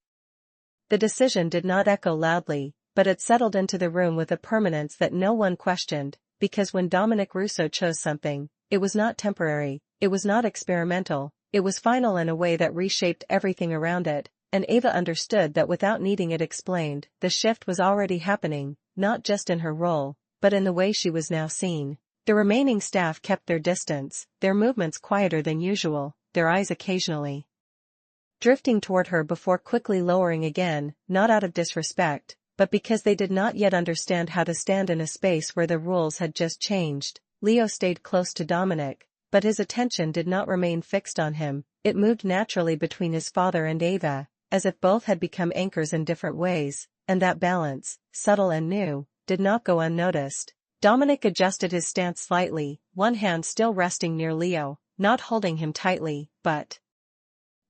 Speaker 1: The decision did not echo loudly, but it settled into the room with a permanence that no one questioned, because when Dominic Russo chose something, it was not temporary, it was not experimental, it was final in a way that reshaped everything around it, and Ava understood that without needing it explained, the shift was already happening, not just in her role, but in the way she was now seen. The remaining staff kept their distance, their movements quieter than usual, their eyes occasionally drifting toward her before quickly lowering again, not out of disrespect, but because they did not yet understand how to stand in a space where the rules had just changed. Leo stayed close to Dominic, but his attention did not remain fixed on him, it moved naturally between his father and Ava, as if both had become anchors in different ways, and that balance, subtle and new, did not go unnoticed. Dominic adjusted his stance slightly, one hand still resting near Leo, not holding him tightly, but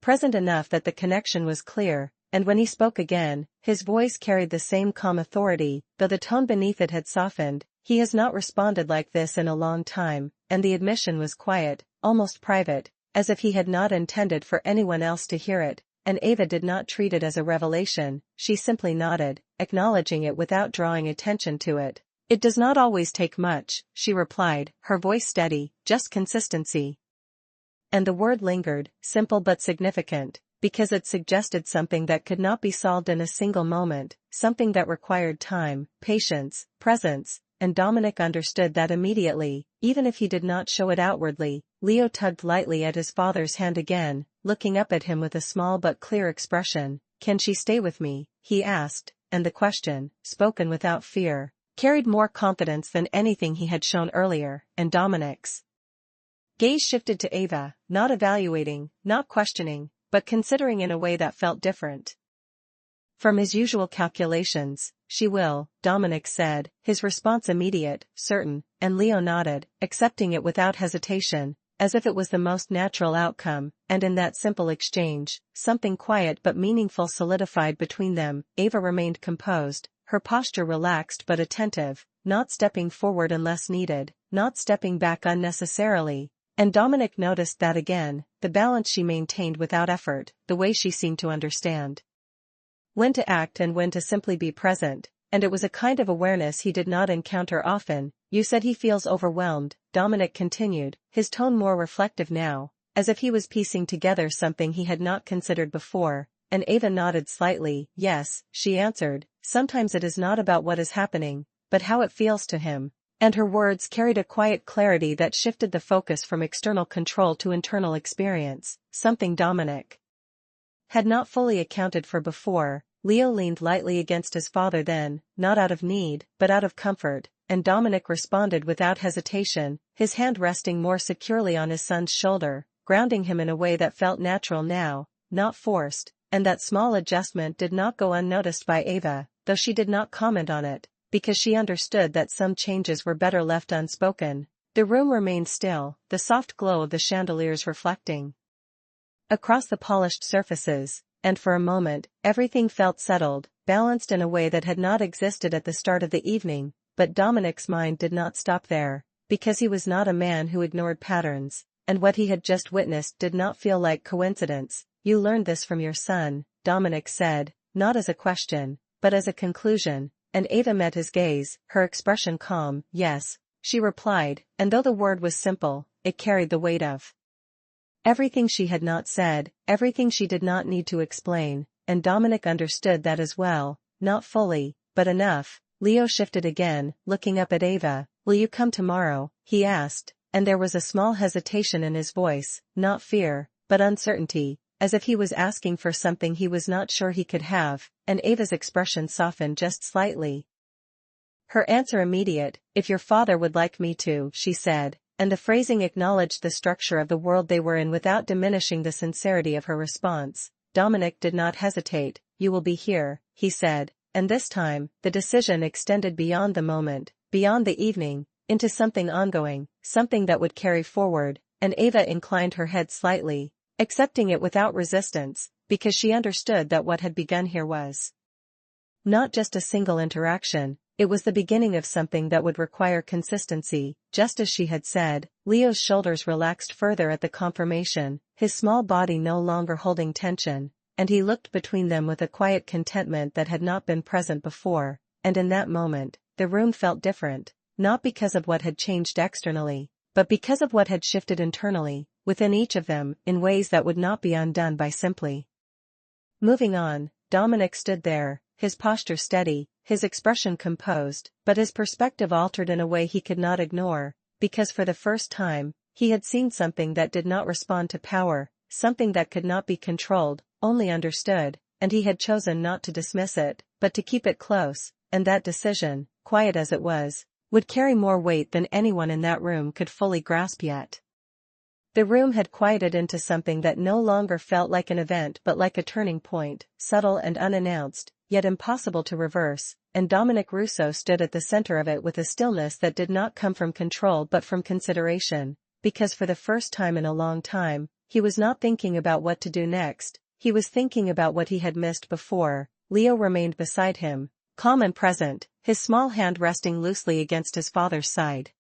Speaker 1: present enough that the connection was clear, and when he spoke again, his voice carried the same calm authority, though the tone beneath it had softened. He has not responded like this in a long time, and the admission was quiet, almost private, as if he had not intended for anyone else to hear it, and Ava did not treat it as a revelation, she simply nodded, acknowledging it without drawing attention to it. It does not always take much, she replied, her voice steady, just consistency. And the word lingered, simple but significant, because it suggested something that could not be solved in a single moment, something that required time, patience, presence, and Dominic understood that immediately, even if he did not show it outwardly. Leo tugged lightly at his father's hand again, looking up at him with a small but clear expression. Can she stay with me? He asked, and the question, spoken without fear, carried more confidence than anything he had shown earlier, and Dominic's gaze shifted to Ava, not evaluating, not questioning, but considering in a way that felt different from his usual calculations. She will, Dominic said, his response immediate, certain, and Leo nodded, accepting it without hesitation, as if it was the most natural outcome, and in that simple exchange, something quiet but meaningful solidified between them. Ava remained composed, her posture relaxed but attentive, not stepping forward unless needed, not stepping back unnecessarily. And Dominic noticed that again, the balance she maintained without effort, the way she seemed to understand when to act and when to simply be present, and it was a kind of awareness he did not encounter often. You said he feels overwhelmed, Dominic continued, his tone more reflective now, as if he was piecing together something he had not considered before, and Ava nodded slightly. Yes, she answered, sometimes it is not about what is happening, but how it feels to him. And her words carried a quiet clarity that shifted the focus from external control to internal experience, something Dominic had not fully accounted for before. Leo leaned lightly against his father then, not out of need, but out of comfort, and Dominic responded without hesitation, his hand resting more securely on his son's shoulder, grounding him in a way that felt natural now, not forced, and that small adjustment did not go unnoticed by Ava, though she did not comment on it, because she understood that some changes were better left unspoken. The room remained still, the soft glow of the chandeliers reflecting across the polished surfaces, and for a moment, everything felt settled, balanced in a way that had not existed at the start of the evening. But Dominic's mind did not stop there, because he was not a man who ignored patterns, and what he had just witnessed did not feel like coincidence. You learned this from your son, Dominic said, not as a question, but as a conclusion, and Ava met his gaze, her expression calm. Yes, she replied, and though the word was simple, it carried the weight of everything she had not said, everything she did not need to explain, and Dominic understood that as well, not fully, but enough. Leo shifted again, looking up at Ava. "Will you come tomorrow?" he asked, and there was a small hesitation in his voice, not fear, but uncertainty, as if he was asking for something he was not sure he could have, and Ava's expression softened just slightly. Her answer immediate: "If your father would like me to," she said, and the phrasing acknowledged the structure of the world they were in without diminishing the sincerity of her response. Dominic did not hesitate. "You will be here," he said, and this time, the decision extended beyond the moment, beyond the evening, into something ongoing, something that would carry forward, and Ava inclined her head slightly, accepting it without resistance, because she understood that what had begun here was not just a single interaction, it was the beginning of something that would require consistency. Just as she had said, Leo's shoulders relaxed further at the confirmation, his small body no longer holding tension, and he looked between them with a quiet contentment that had not been present before, and in that moment, the room felt different, not because of what had changed externally, but because of what had shifted internally, within each of them, in ways that would not be undone by simply moving on. Dominic stood there, his posture steady, his expression composed, but his perspective altered in a way he could not ignore, because for the first time, he had seen something that did not respond to power, something that could not be controlled, only understood, and he had chosen not to dismiss it, but to keep it close, and that decision, quiet as it was, would carry more weight than anyone in that room could fully grasp yet. The room had quieted into something that no longer felt like an event but like a turning point, subtle and unannounced, yet impossible to reverse, and Dominic Russo stood at the center of it with a stillness that did not come from control but from consideration, because for the first time in a long time, he was not thinking about what to do next, he was thinking about what he had missed before. Leo remained beside him, calm and present, his small hand resting loosely against his father's side.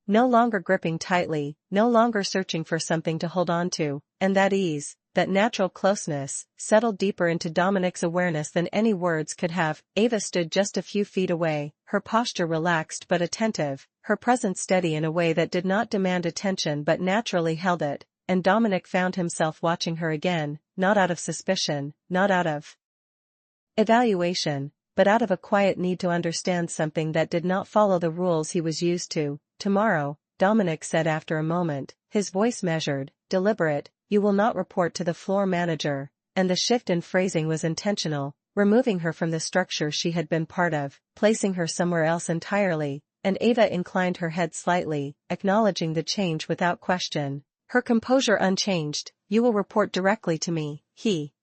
Speaker 1: No longer gripping tightly, no longer searching for something to hold on to, and that ease, that natural closeness, settled deeper into Dominic's awareness than any words could have. Ava stood just a few feet away, her posture relaxed but attentive, her presence steady in a way that did not demand attention but naturally held it, and Dominic found himself watching her again, not out of suspicion, not out of evaluation, but out of a quiet need to understand something that did not follow the rules he was used to. "Tomorrow," Dominic said after a moment, his voice measured, deliberate, "you will not report to the floor manager," and the shift in phrasing was intentional, removing her from the structure she had been part of, placing her somewhere else entirely, and Ava inclined her head slightly, acknowledging the change without question, her composure unchanged. "You will report directly to me," he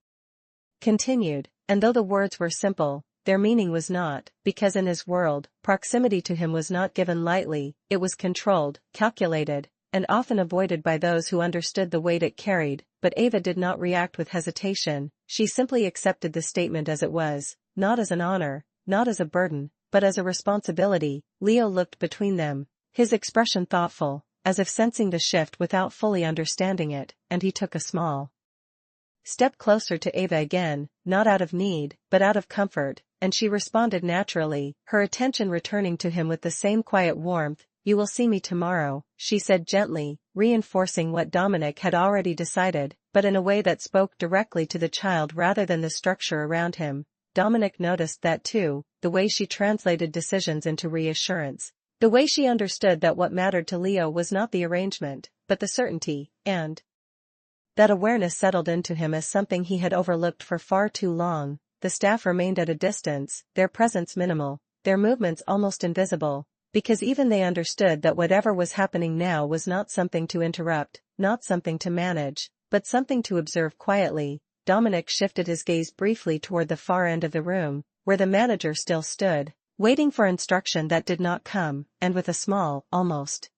Speaker 1: continued, and though the words were simple, their meaning was not, because in his world, proximity to him was not given lightly, it was controlled, calculated, and often avoided by those who understood the weight it carried. But Ava did not react with hesitation, she simply accepted the statement as it was, not as an honor, not as a burden, but as a responsibility. Leo looked between them, his expression thoughtful, as if sensing the shift without fully understanding it, and he took a small step closer to Ava again, not out of need, but out of comfort, and she responded naturally, her attention returning to him with the same quiet warmth. "You will see me tomorrow," she said gently, reinforcing what Dominic had already decided, but in a way that spoke directly to the child rather than the structure around him. Dominic noticed that too, the way she translated decisions into reassurance, the way she understood that what mattered to Leo was not the arrangement, but the certainty, and that awareness settled into him as something he had overlooked for far too long. The staff remained at a distance, their presence minimal, their movements almost invisible, because even they understood that whatever was happening now was not something to interrupt, not something to manage, but something to observe quietly. Dominic shifted his gaze briefly toward the far end of the room, where the manager still stood, waiting for instruction that did not come, and with a small, almost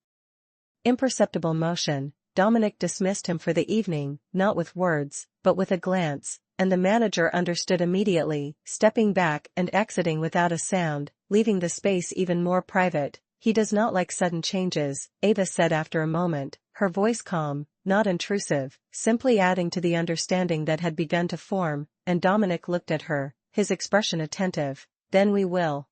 Speaker 1: imperceptible motion, Dominic dismissed him for the evening, not with words, but with a glance, and the manager understood immediately, stepping back and exiting without a sound, leaving the space even more private. "He does not like sudden changes," Ava said after a moment, her voice calm, not intrusive, simply adding to the understanding that had begun to form, and Dominic looked at her, his expression attentive. then we will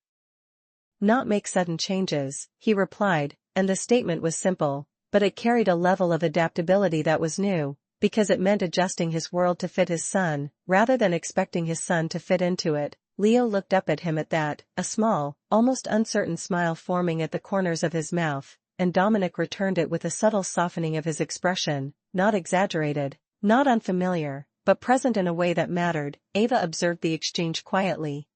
Speaker 1: not make sudden changes, he replied, and the statement was simple, but it carried a level of adaptability that was new, because it meant adjusting his world to fit his son, rather than expecting his son to fit into it. Leo looked up at him at that, a small, almost uncertain smile forming at the corners of his mouth, and Dominic returned it with a subtle softening of his expression, not exaggerated, not unfamiliar, but present in a way that mattered. Ava observed the exchange quietly,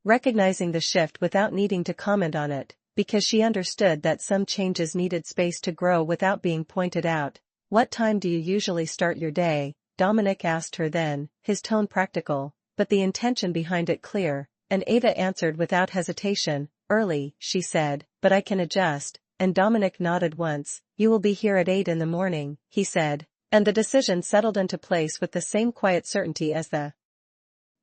Speaker 1: recognizing the shift without needing to comment on it, because she understood that some changes needed space to grow without being pointed out. "What time do you usually start your day?" Dominic asked her then, his tone practical, but the intention behind it clear, and Ava answered without hesitation. "Early," she said, "but I can adjust," and Dominic nodded once. "You will be here at 8 in the morning," he said, and the decision settled into place with the same quiet certainty as the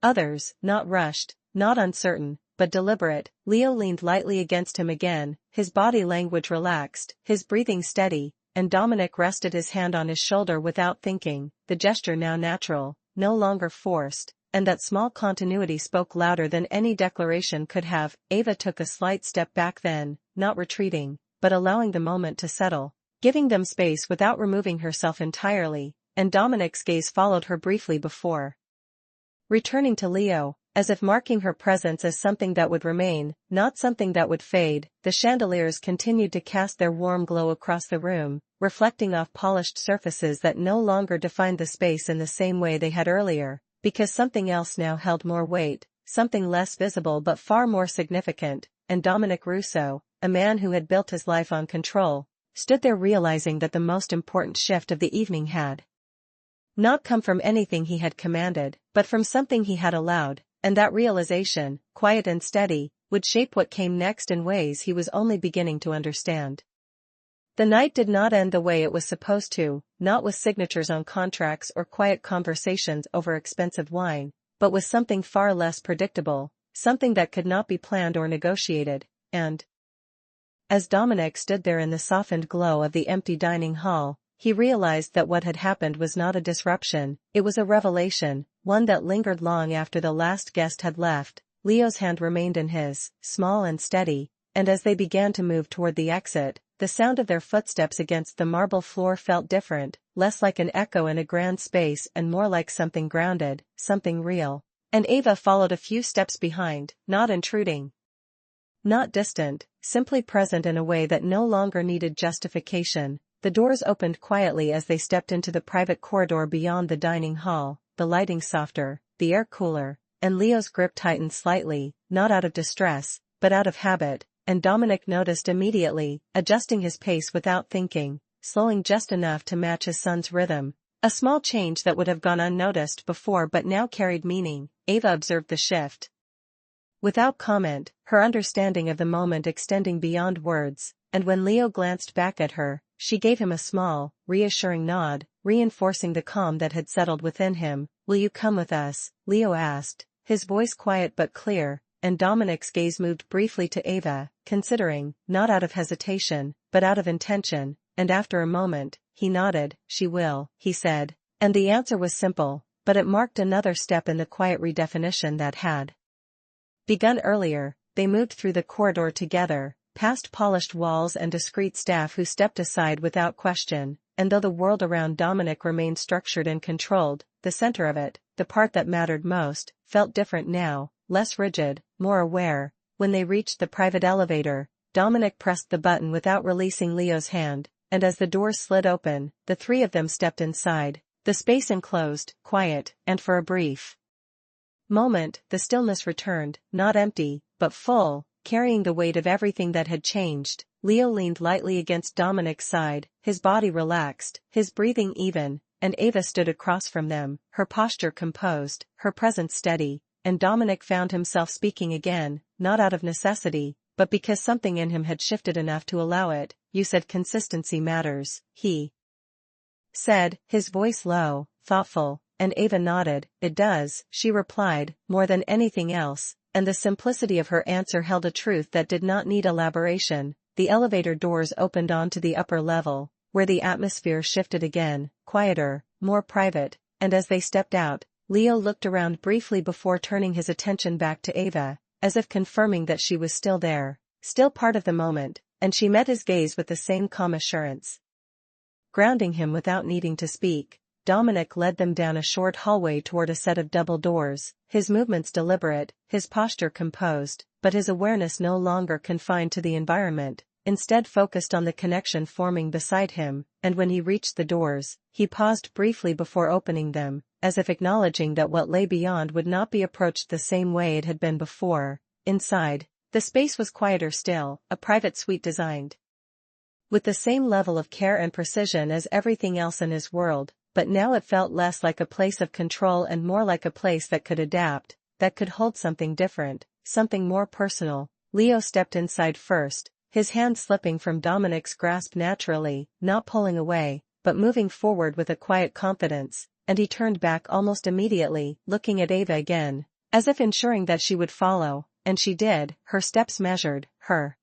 Speaker 1: others, not rushed, not uncertain, but deliberate. Leo leaned lightly against him again, his body language relaxed, his breathing steady, and Dominic rested his hand on his shoulder without thinking, the gesture now natural, no longer forced, and that small continuity spoke louder than any declaration could have. Ava took a slight step back then, not retreating, but allowing the moment to settle, giving them space without removing herself entirely, and Dominic's gaze followed her briefly before returning to Leo, as if marking her presence as something that would remain, not something that would fade. The chandeliers continued to cast their warm glow across the room, reflecting off polished surfaces that no longer defined the space in the same way they had earlier, because something else now held more weight, something less visible but far more significant, and Dominic Russo, a man who had built his life on control, stood there realizing that the most important shift of the evening had not come from anything he had commanded, but from something he had allowed, and that realization, quiet and steady, would shape what came next in ways he was only beginning to understand. The night did not end the way it was supposed to, not with signatures on contracts or quiet conversations over expensive wine, but with something far less predictable, something that could not be planned or negotiated, and as Dominic stood there in the softened glow of the empty dining hall, he realized that what had happened was not a disruption, it was a revelation, one that lingered long after the last guest had left. Leo's hand remained in his, small and steady, and as they began to move toward the exit, the sound of their footsteps against the marble floor felt different, less like an echo in a grand space and more like something grounded, something real. And Ava followed a few steps behind, not intruding, not distant, simply present in a way that no longer needed justification. The doors opened quietly as they stepped into the private corridor beyond the dining hall, the lighting softer, the air cooler, and Leo's grip tightened slightly, not out of distress, but out of habit, and Dominic noticed immediately, adjusting his pace without thinking, slowing just enough to match his son's rhythm. A small change that would have gone unnoticed before but now carried meaning. Ava observed the shift without comment, her understanding of the moment extending beyond words, and when Leo glanced back at her, she gave him a small, reassuring nod, reinforcing the calm that had settled within him. "Will you come with us?" Leo asked, his voice quiet but clear, and Dominic's gaze moved briefly to Ava, considering, not out of hesitation, but out of intention, and after a moment, he nodded. "She will," he said, and the answer was simple, but it marked another step in the quiet redefinition that had begun earlier. They moved through the corridor together, past polished walls and discreet staff who stepped aside without question, and though the world around Dominic remained structured and controlled, the center of it, the part that mattered most, felt different now, less rigid, more aware. When they reached the private elevator, Dominic pressed the button without releasing Leo's hand, and as the doors slid open, the three of them stepped inside, the space enclosed, quiet, and for a brief moment, the stillness returned, not empty, but full, carrying the weight of everything that had changed. Leo leaned lightly against Dominic's side, his body relaxed, his breathing even, and Ava stood across from them, her posture composed, her presence steady, and Dominic found himself speaking again, not out of necessity, but because something in him had shifted enough to allow it. "You said consistency matters," he said, his voice low, thoughtful, and Ava nodded. "It does," she replied, "more than anything else," and the simplicity of her answer held a truth that did not need elaboration. The elevator doors opened onto the upper level, where the atmosphere shifted again, quieter, more private, and as they stepped out, Leo looked around briefly before turning his attention back to Ava, as if confirming that she was still there, still part of the moment, and she met his gaze with the same calm assurance. Grounding him without needing to speak, Dominic led them down a short hallway toward a set of double doors, his movements deliberate, his posture composed, but his awareness no longer confined to the environment, instead focused on the connection forming beside him, and when he reached the doors, he paused briefly before opening them, as if acknowledging that what lay beyond would not be approached the same way it had been before. Inside, the space was quieter still, a private suite designed with the same level of care and precision as everything else in his world, but now it felt less like a place of control and more like a place that could adapt, that could hold something different, something more personal. Leo stepped inside first, his hand slipping from Dominic's grasp naturally, not pulling away, but moving forward with a quiet confidence, and he turned back almost immediately, looking at Ava again, as if ensuring that she would follow, and she did, her steps measured, her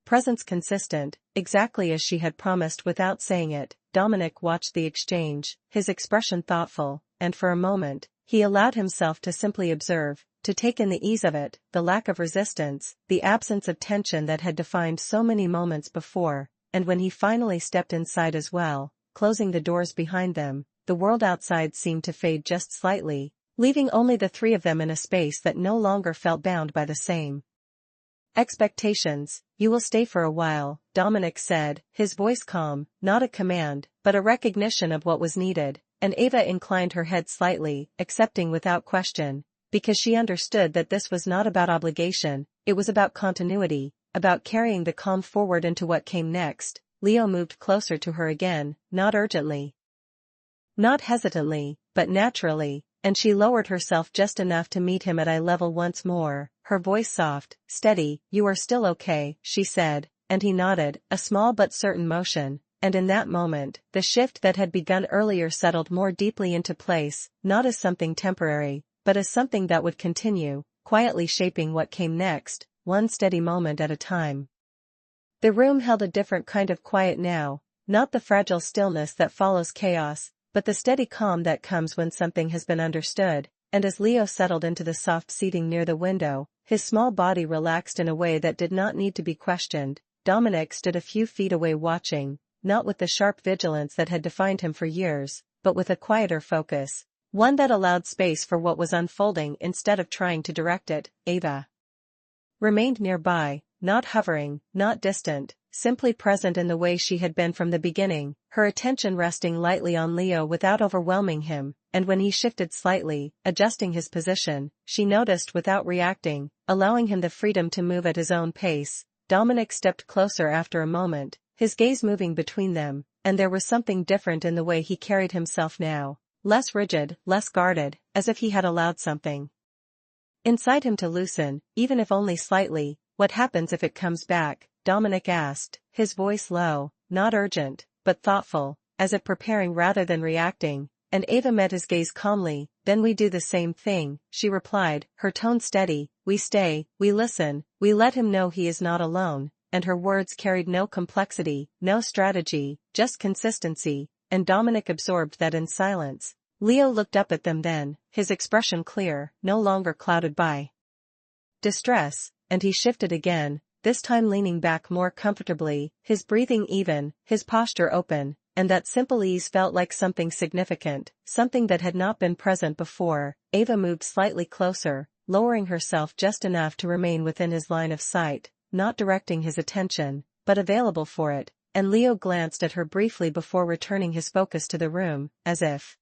Speaker 1: presence consistent, exactly as she had promised without saying it. Dominic watched the exchange, his expression thoughtful, and for a moment, he allowed himself to simply observe, to take in the ease of it, the lack of resistance, the absence of tension that had defined so many moments before, and when he finally stepped inside as well, closing the doors behind them, the world outside seemed to fade just slightly, leaving only the three of them in a space that no longer felt bound by the same expectations. "You will stay for a while," Dominic said, his voice calm, not a command, but a recognition of what was needed, and Ava inclined her head slightly, accepting without question, because she understood that this was not about obligation, it was about continuity, about carrying the calm forward into what came next. Leo moved closer to her again, not urgently, not hesitantly, but naturally, and she lowered herself just enough to meet him at eye level once more, her voice soft, steady. "You are still okay," she said, and he nodded, a small but certain motion, and in that moment, the shift that had begun earlier settled more deeply into place, not as something temporary, but as something that would continue, quietly shaping what came next, one steady moment at a time. The room held a different kind of quiet now, not the fragile stillness that follows chaos, but the steady calm that comes when something has been understood, and as Leo settled into the soft seating near the window, his small body relaxed in a way that did not need to be questioned. Dominic stood a few feet away watching, not with the sharp vigilance that had defined him for years, but with a quieter focus, one that allowed space for what was unfolding instead of trying to direct it. Ava remained nearby, not hovering, not distant, simply present in the way she had been from the beginning, her attention resting lightly on Leo without overwhelming him, and when he shifted slightly, adjusting his position, she noticed without reacting, allowing him the freedom to move at his own pace. Dominic stepped closer after a moment, his gaze moving between them, and there was something different in the way he carried himself now, less rigid, less guarded, as if he had allowed something inside him to loosen, even if only slightly. "What happens if it comes back?" Dominic asked, his voice low, not urgent, but thoughtful, as if preparing rather than reacting, and Ava met his gaze calmly. "Then we do the same thing," she replied, her tone steady. "We stay, we listen, we let him know he is not alone," and her words carried no complexity, no strategy, just consistency, and Dominic absorbed that in silence. Leo looked up at them then, his expression clear, no longer clouded by distress, and he shifted again, this time leaning back more comfortably, his breathing even, his posture open, and that simple ease felt like something significant, something that had not been present before. Ava moved slightly closer, lowering herself just enough to remain within his line of sight, not directing his attention, but available for it, and Leo glanced at her briefly before returning his focus to the room, as if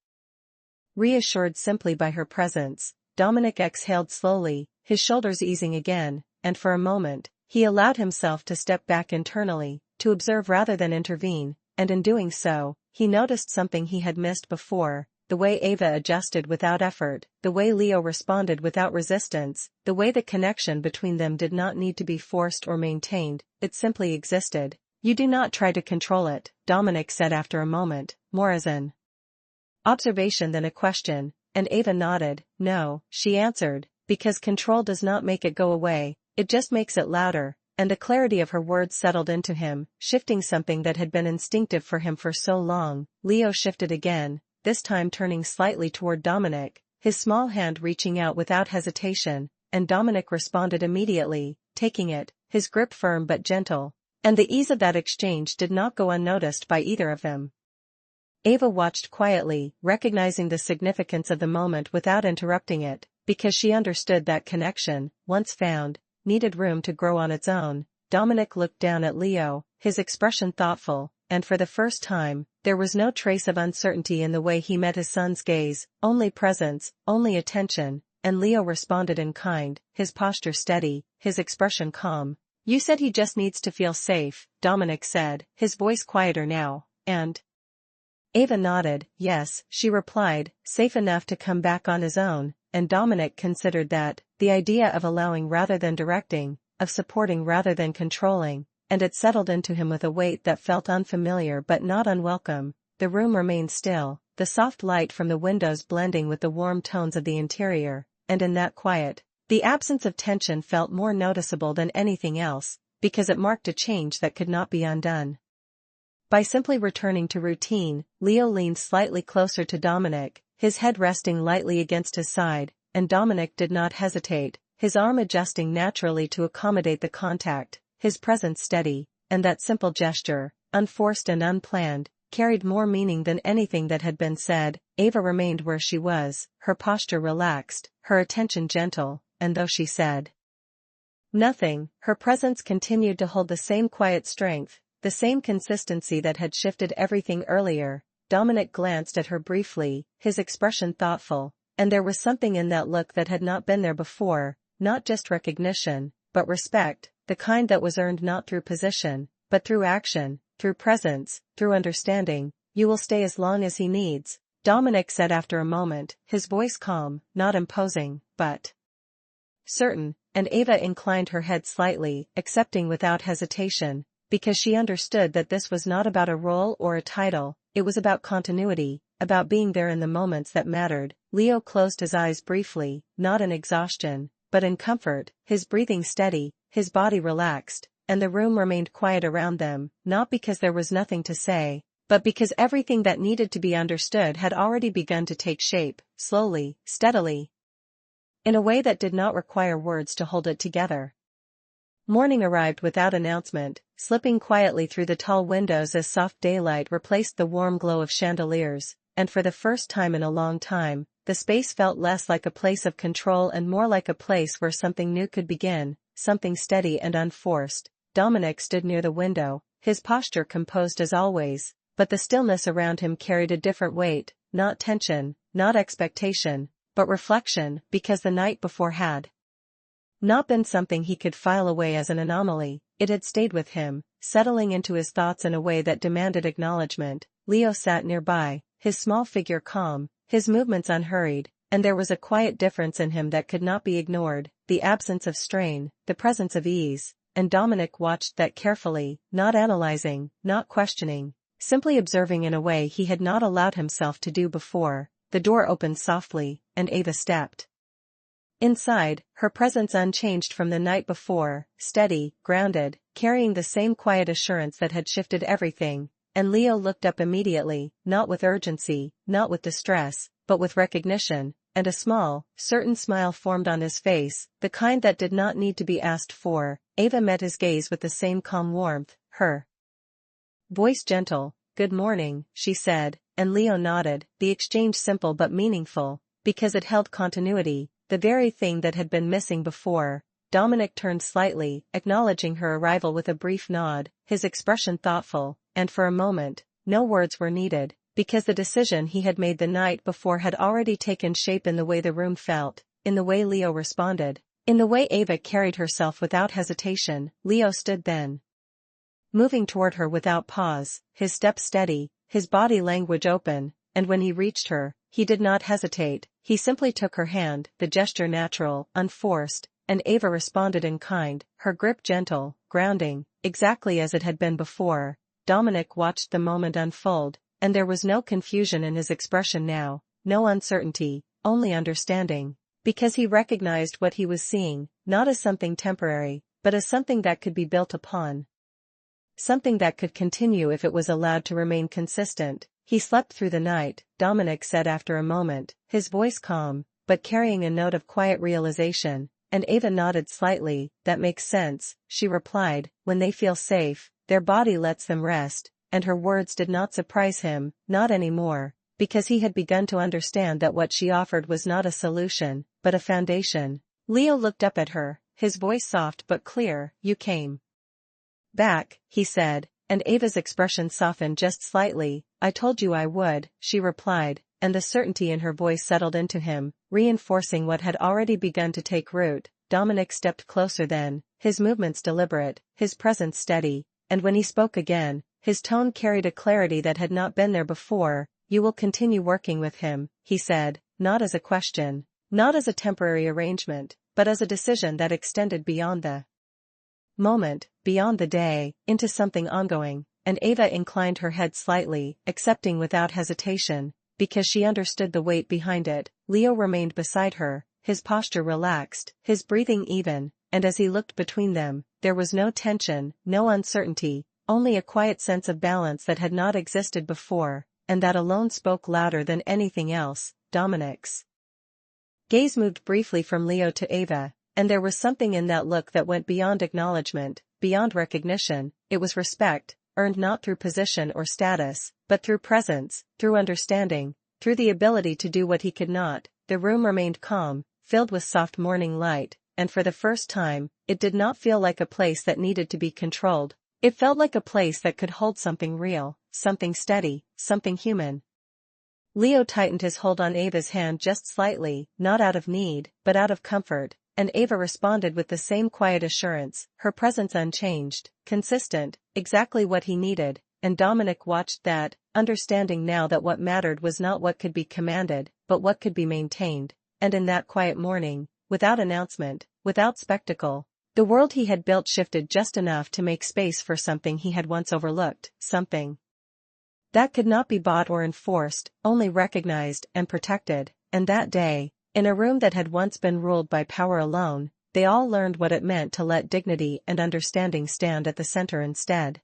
Speaker 1: reassured simply by her presence. Dominic exhaled slowly, his shoulders easing again, and for a moment, he allowed himself to step back internally, to observe rather than intervene, and in doing so, he noticed something he had missed before, the way Ava adjusted without effort, the way Leo responded without resistance, the way the connection between them did not need to be forced or maintained, it simply existed. "You do not try to control it," Dominic said after a moment, more as an observation than a question, and Ava nodded. "No," she answered, "because control does not make it go away, it just makes it louder," and the clarity of her words settled into him, shifting something that had been instinctive for him for so long. Leo shifted again, this time turning slightly toward Dominic, his small hand reaching out without hesitation, and Dominic responded immediately, taking it, his grip firm but gentle. And the ease of that exchange did not go unnoticed by either of them. Ava watched quietly, recognizing the significance of the moment without interrupting it, because she understood that connection, once found, needed room to grow on its own. Dominic looked down at Leo, his expression thoughtful, and for the first time, there was no trace of uncertainty in the way he met his son's gaze, only presence, only attention, and Leo responded in kind, his posture steady, his expression calm. "You said he just needs to feel safe," Dominic said, his voice quieter now, and Ava nodded. "Yes," she replied, "safe enough to come back on his own," and Dominic considered that, the idea of allowing rather than directing, of supporting rather than controlling, and it settled into him with a weight that felt unfamiliar but not unwelcome. The room remained still, the soft light from the windows blending with the warm tones of the interior, and in that quiet, the absence of tension felt more noticeable than anything else, because it marked a change that could not be undone. By simply returning to routine, Leo leaned slightly closer to Dominic, his head resting lightly against his side, and Dominic did not hesitate, his arm adjusting naturally to accommodate the contact, his presence steady, and that simple gesture, unforced and unplanned, carried more meaning than anything that had been said. Ava remained where she was, her posture relaxed, her attention gentle, and though she said nothing, her presence continued to hold the same quiet strength, the same consistency that had shifted everything earlier. Dominic glanced at her briefly, his expression thoughtful, and there was something in that look that had not been there before, not just recognition, but respect, the kind that was earned not through position, but through action, through presence, through understanding. "You will stay as long as he needs," Dominic said after a moment, his voice calm, not imposing, but certain, and Ava inclined her head slightly, accepting without hesitation, because she understood that this was not about a role or a title, it was about continuity, about being there in the moments that mattered. Leo closed his eyes briefly, not in exhaustion, but in comfort, his breathing steady, his body relaxed, and the room remained quiet around them, not because there was nothing to say, but because everything that needed to be understood had already begun to take shape, slowly, steadily, in a way that did not require words to hold it together. Morning arrived without announcement, slipping quietly through the tall windows as soft daylight replaced the warm glow of chandeliers, and for the first time in a long time, the space felt less like a place of control and more like a place where something new could begin, something steady and unforced. Dominic stood near the window, his posture composed as always, but the stillness around him carried a different weight, not tension, not expectation, but reflection, because the night before had not been something he could file away as an anomaly, it had stayed with him, settling into his thoughts in a way that demanded acknowledgement. Leo sat nearby, his small figure calm, his movements unhurried, and there was a quiet difference in him that could not be ignored, the absence of strain, the presence of ease, and Dominic watched that carefully, not analyzing, not questioning, simply observing in a way he had not allowed himself to do before. The door opened softly, and Ava stepped inside, her presence unchanged from the night before, steady, grounded, carrying the same quiet assurance that had shifted everything, and Leo looked up immediately, not with urgency, not with distress, but with recognition, and a small, certain smile formed on his face, the kind that did not need to be asked for. Ava met his gaze with the same calm warmth, her voice gentle. "Good morning," she said, and Leo nodded, the exchange simple but meaningful, because it held continuity, the very thing that had been missing before. Dominic turned slightly, acknowledging her arrival with a brief nod, his expression thoughtful, and for a moment, no words were needed, because the decision he had made the night before had already taken shape in the way the room felt, in the way Leo responded, in the way Ava carried herself without hesitation. Leo stood then, moving toward her without pause, his step steady, his body language open, and when he reached her, he did not hesitate, he simply took her hand, the gesture natural, unforced, and Ava responded in kind, her grip gentle, grounding, exactly as it had been before. Dominic watched the moment unfold, and there was no confusion in his expression now, no uncertainty, only understanding, because he recognized what he was seeing, not as something temporary, but as something that could be built upon. Something that could continue if it was allowed to remain consistent. "He slept through the night," Dominic said after a moment, his voice calm, but carrying a note of quiet realization, and Ava nodded slightly. That makes sense, she replied. When they feel safe, their body lets them rest, and her words did not surprise him, not anymore, because he had begun to understand that what she offered was not a solution, but a foundation. Leo looked up at her, his voice soft but clear. You came back, he said, and Ava's expression softened just slightly. I told you I would, she replied, and the certainty in her voice settled into him, reinforcing what had already begun to take root. Dominic stepped closer then, his movements deliberate, his presence steady, and when he spoke again, his tone carried a clarity that had not been there before. You will continue working with him, he said, not as a question, not as a temporary arrangement, but as a decision that extended beyond the moment, beyond the day, into something ongoing, and Ava inclined her head slightly, accepting without hesitation, because she understood the weight behind it. Leo remained beside her, his posture relaxed, his breathing even, and as he looked between them, there was no tension, no uncertainty, only a quiet sense of balance that had not existed before, and that alone spoke louder than anything else. Dominic's gaze moved briefly from Leo to Ava, and there was something in that look that went beyond acknowledgement, beyond recognition. It was respect, earned not through position or status, but through presence, through understanding, through the ability to do what he could not. The room remained calm, filled with soft morning light, and for the first time, it did not feel like a place that needed to be controlled. It felt like a place that could hold something real, something steady, something human. Leo tightened his hold on Ava's hand just slightly, not out of need, but out of comfort, and Ava responded with the same quiet assurance, her presence unchanged, consistent, exactly what he needed, and Dominic watched that, understanding now that what mattered was not what could be commanded, but what could be maintained. And in that quiet morning, without announcement, without spectacle, the world he had built shifted just enough to make space for something he had once overlooked, something that could not be bought or enforced, only recognized and protected. And that day, in a room that had once been ruled by power alone, they all learned what it meant to let dignity and understanding stand at the center instead.